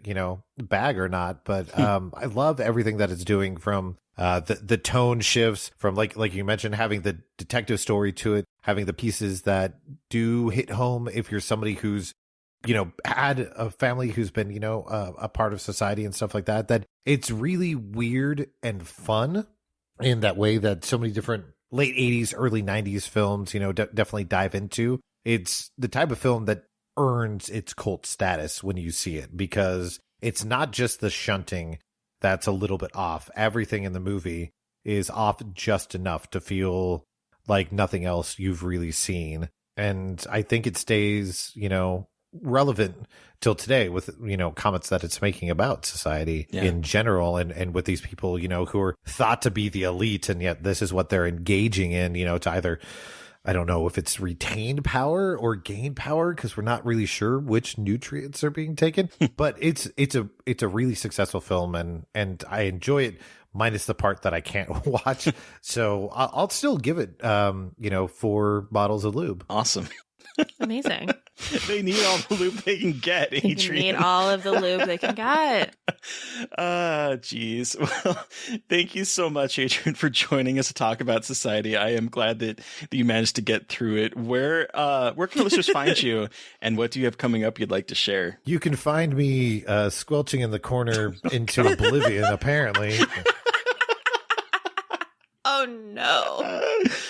bag or not. But I love everything that it's doing, from the tone shifts, from like you mentioned, having the detective story to it, having the pieces that do hit home if you're somebody who's, had a family who's been, a part of society and stuff like that. That it's really weird and fun in that way that so many different late 80s, early 90s films, definitely dive into. It's the type of film that earns its cult status when you see it, because it's not just the shunting that's a little bit off. Everything in the movie is off just enough to feel like nothing else you've really seen. And I think it stays, relevant till today with, comments that it's making about society in general, and with these people, who are thought to be the elite, and yet this is what they're engaging in, to either, I don't know if it's retained power or gain power, because we're not really sure which nutrients are being taken. But it's a really successful film, and I enjoy it, minus the part that I can't watch. So I'll still give it 4 bottles of lube. Awesome. Amazing. They need all the lube they can get, Adrian. They need all of the lube they can get. Geez. Well, thank you so much, Adrian, for joining us to talk about Society. I am glad that you managed to get through it. Where can the listeners find you, and what do you have coming up you'd like to share? You can find me squelching in the corner into oblivion, apparently. Oh no.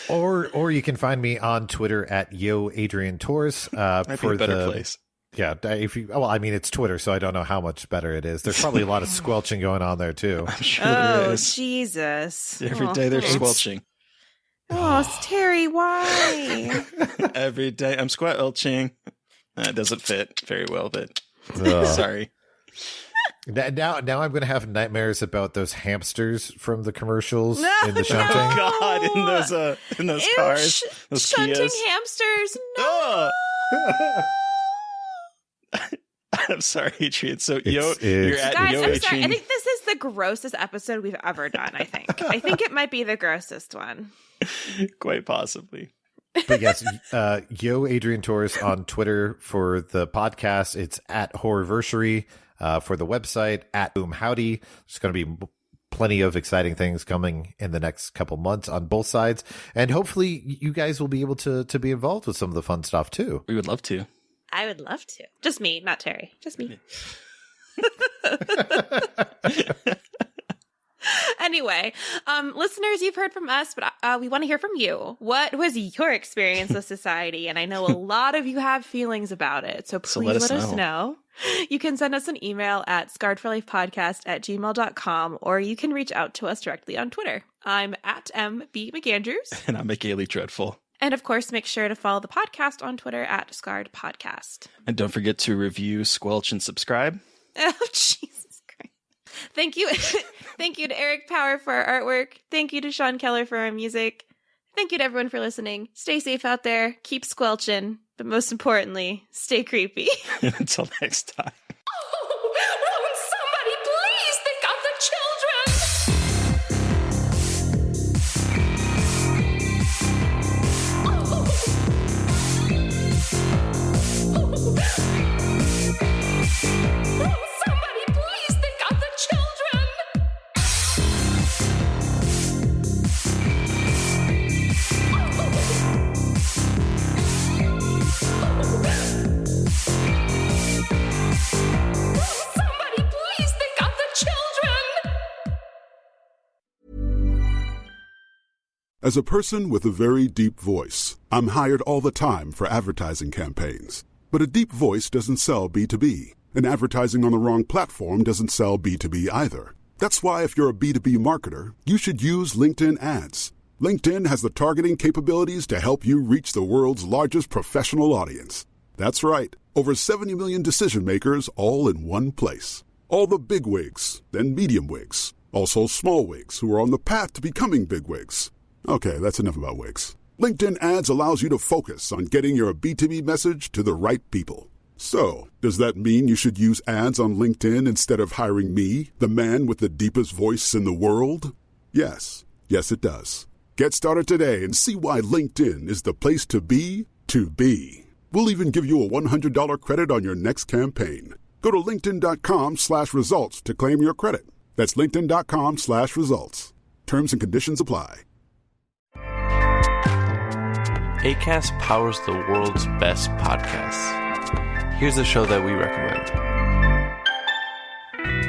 Or you can find me on Twitter at Adrian Torres. Might for be a better the place. Yeah, it's Twitter, so I don't know how much better it is. There's probably a lot of squelching going on there too. I'm sure there is. Jesus. Every day they're squelching. Oh, Terry, why? Every day I'm squelching. That doesn't fit very well, but sorry. Now I'm going to have nightmares about those hamsters from the commercials in the shunting. Oh God, in those cars, those shunting Kias. hamsters. No. Oh. I'm sorry, Adrian. So you're at Guys, Yo I'm Adrian. sorry. I think this is the grossest episode we've ever done. I think it might be the grossest one. Quite possibly. But yes, Yo Adrian Torres on Twitter for the podcast. It's at Horrorversary. For the website, at Boom Howdy. There's going to be plenty of exciting things coming in the next couple months on both sides. And hopefully you guys will be able to be involved with some of the fun stuff too. We would love to. I would love to. Just me, not Terry. Just me. Anyway, listeners, you've heard from us, but we want to hear from you. What was your experience with Society? And I know a lot of you have feelings about it, so please let us know. You can send us an email at scarredforlifepodcast@gmail.com, or you can reach out to us directly on Twitter. I'm at MB McAndrews. And I'm McGailey Dreadful. And of course, make sure to follow the podcast on Twitter at Scarred Podcast. And don't forget to review, squelch, and subscribe. Oh, Jesus Christ. Thank you. Thank you to Eric Power for our artwork. Thank you to Sean Keller for our music. Thank you to everyone for listening. Stay safe out there. Keep squelching. But most importantly, stay creepy. Until next time. Oh, As a person with a very deep voice, I'm hired all the time for advertising campaigns. But a deep voice doesn't sell B2B, and advertising on the wrong platform doesn't sell B2B either. That's why if you're a B2B marketer, you should use LinkedIn ads. LinkedIn has the targeting capabilities to help you reach the world's largest professional audience. That's right, over 70 million decision makers all in one place. All the big wigs, then medium wigs, also small wigs who are on the path to becoming big wigs. Okay, that's enough about wigs. LinkedIn ads allows you to focus on getting your B2B message to the right people. So, does that mean you should use ads on LinkedIn instead of hiring me, the man with the deepest voice in the world? Yes. Yes, it does. Get started today and see why LinkedIn is the place to be to be. We'll even give you a $100 credit on your next campaign. Go to linkedin.com/results to claim your credit. That's linkedin.com/results. Terms and conditions apply. Acast powers the world's best podcasts. Here's a show that we recommend.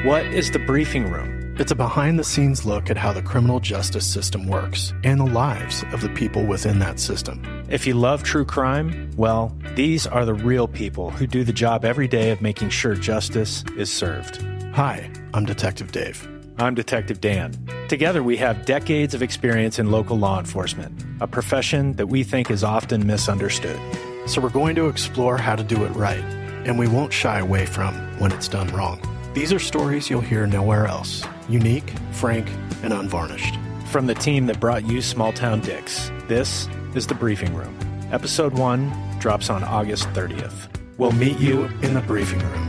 What is the briefing room? It's a behind-the-scenes look at how the criminal justice system works and the lives of the people within that system. If you love true crime, well, these are the real people who do the job every day of making sure justice is served. Hi, I'm Detective Dave. I'm Detective Dan. Together, we have decades of experience in local law enforcement, a profession that we think is often misunderstood. So we're going to explore how to do it right, and we won't shy away from when it's done wrong. These are stories you'll hear nowhere else. Unique, frank, and unvarnished. From the team that brought you Small Town Dicks, this is The Briefing Room. Episode 1 drops on August 30th. We'll meet you in the briefing room.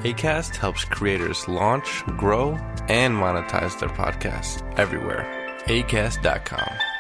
Acast helps creators launch, grow, and monetize their podcasts everywhere. Acast.com.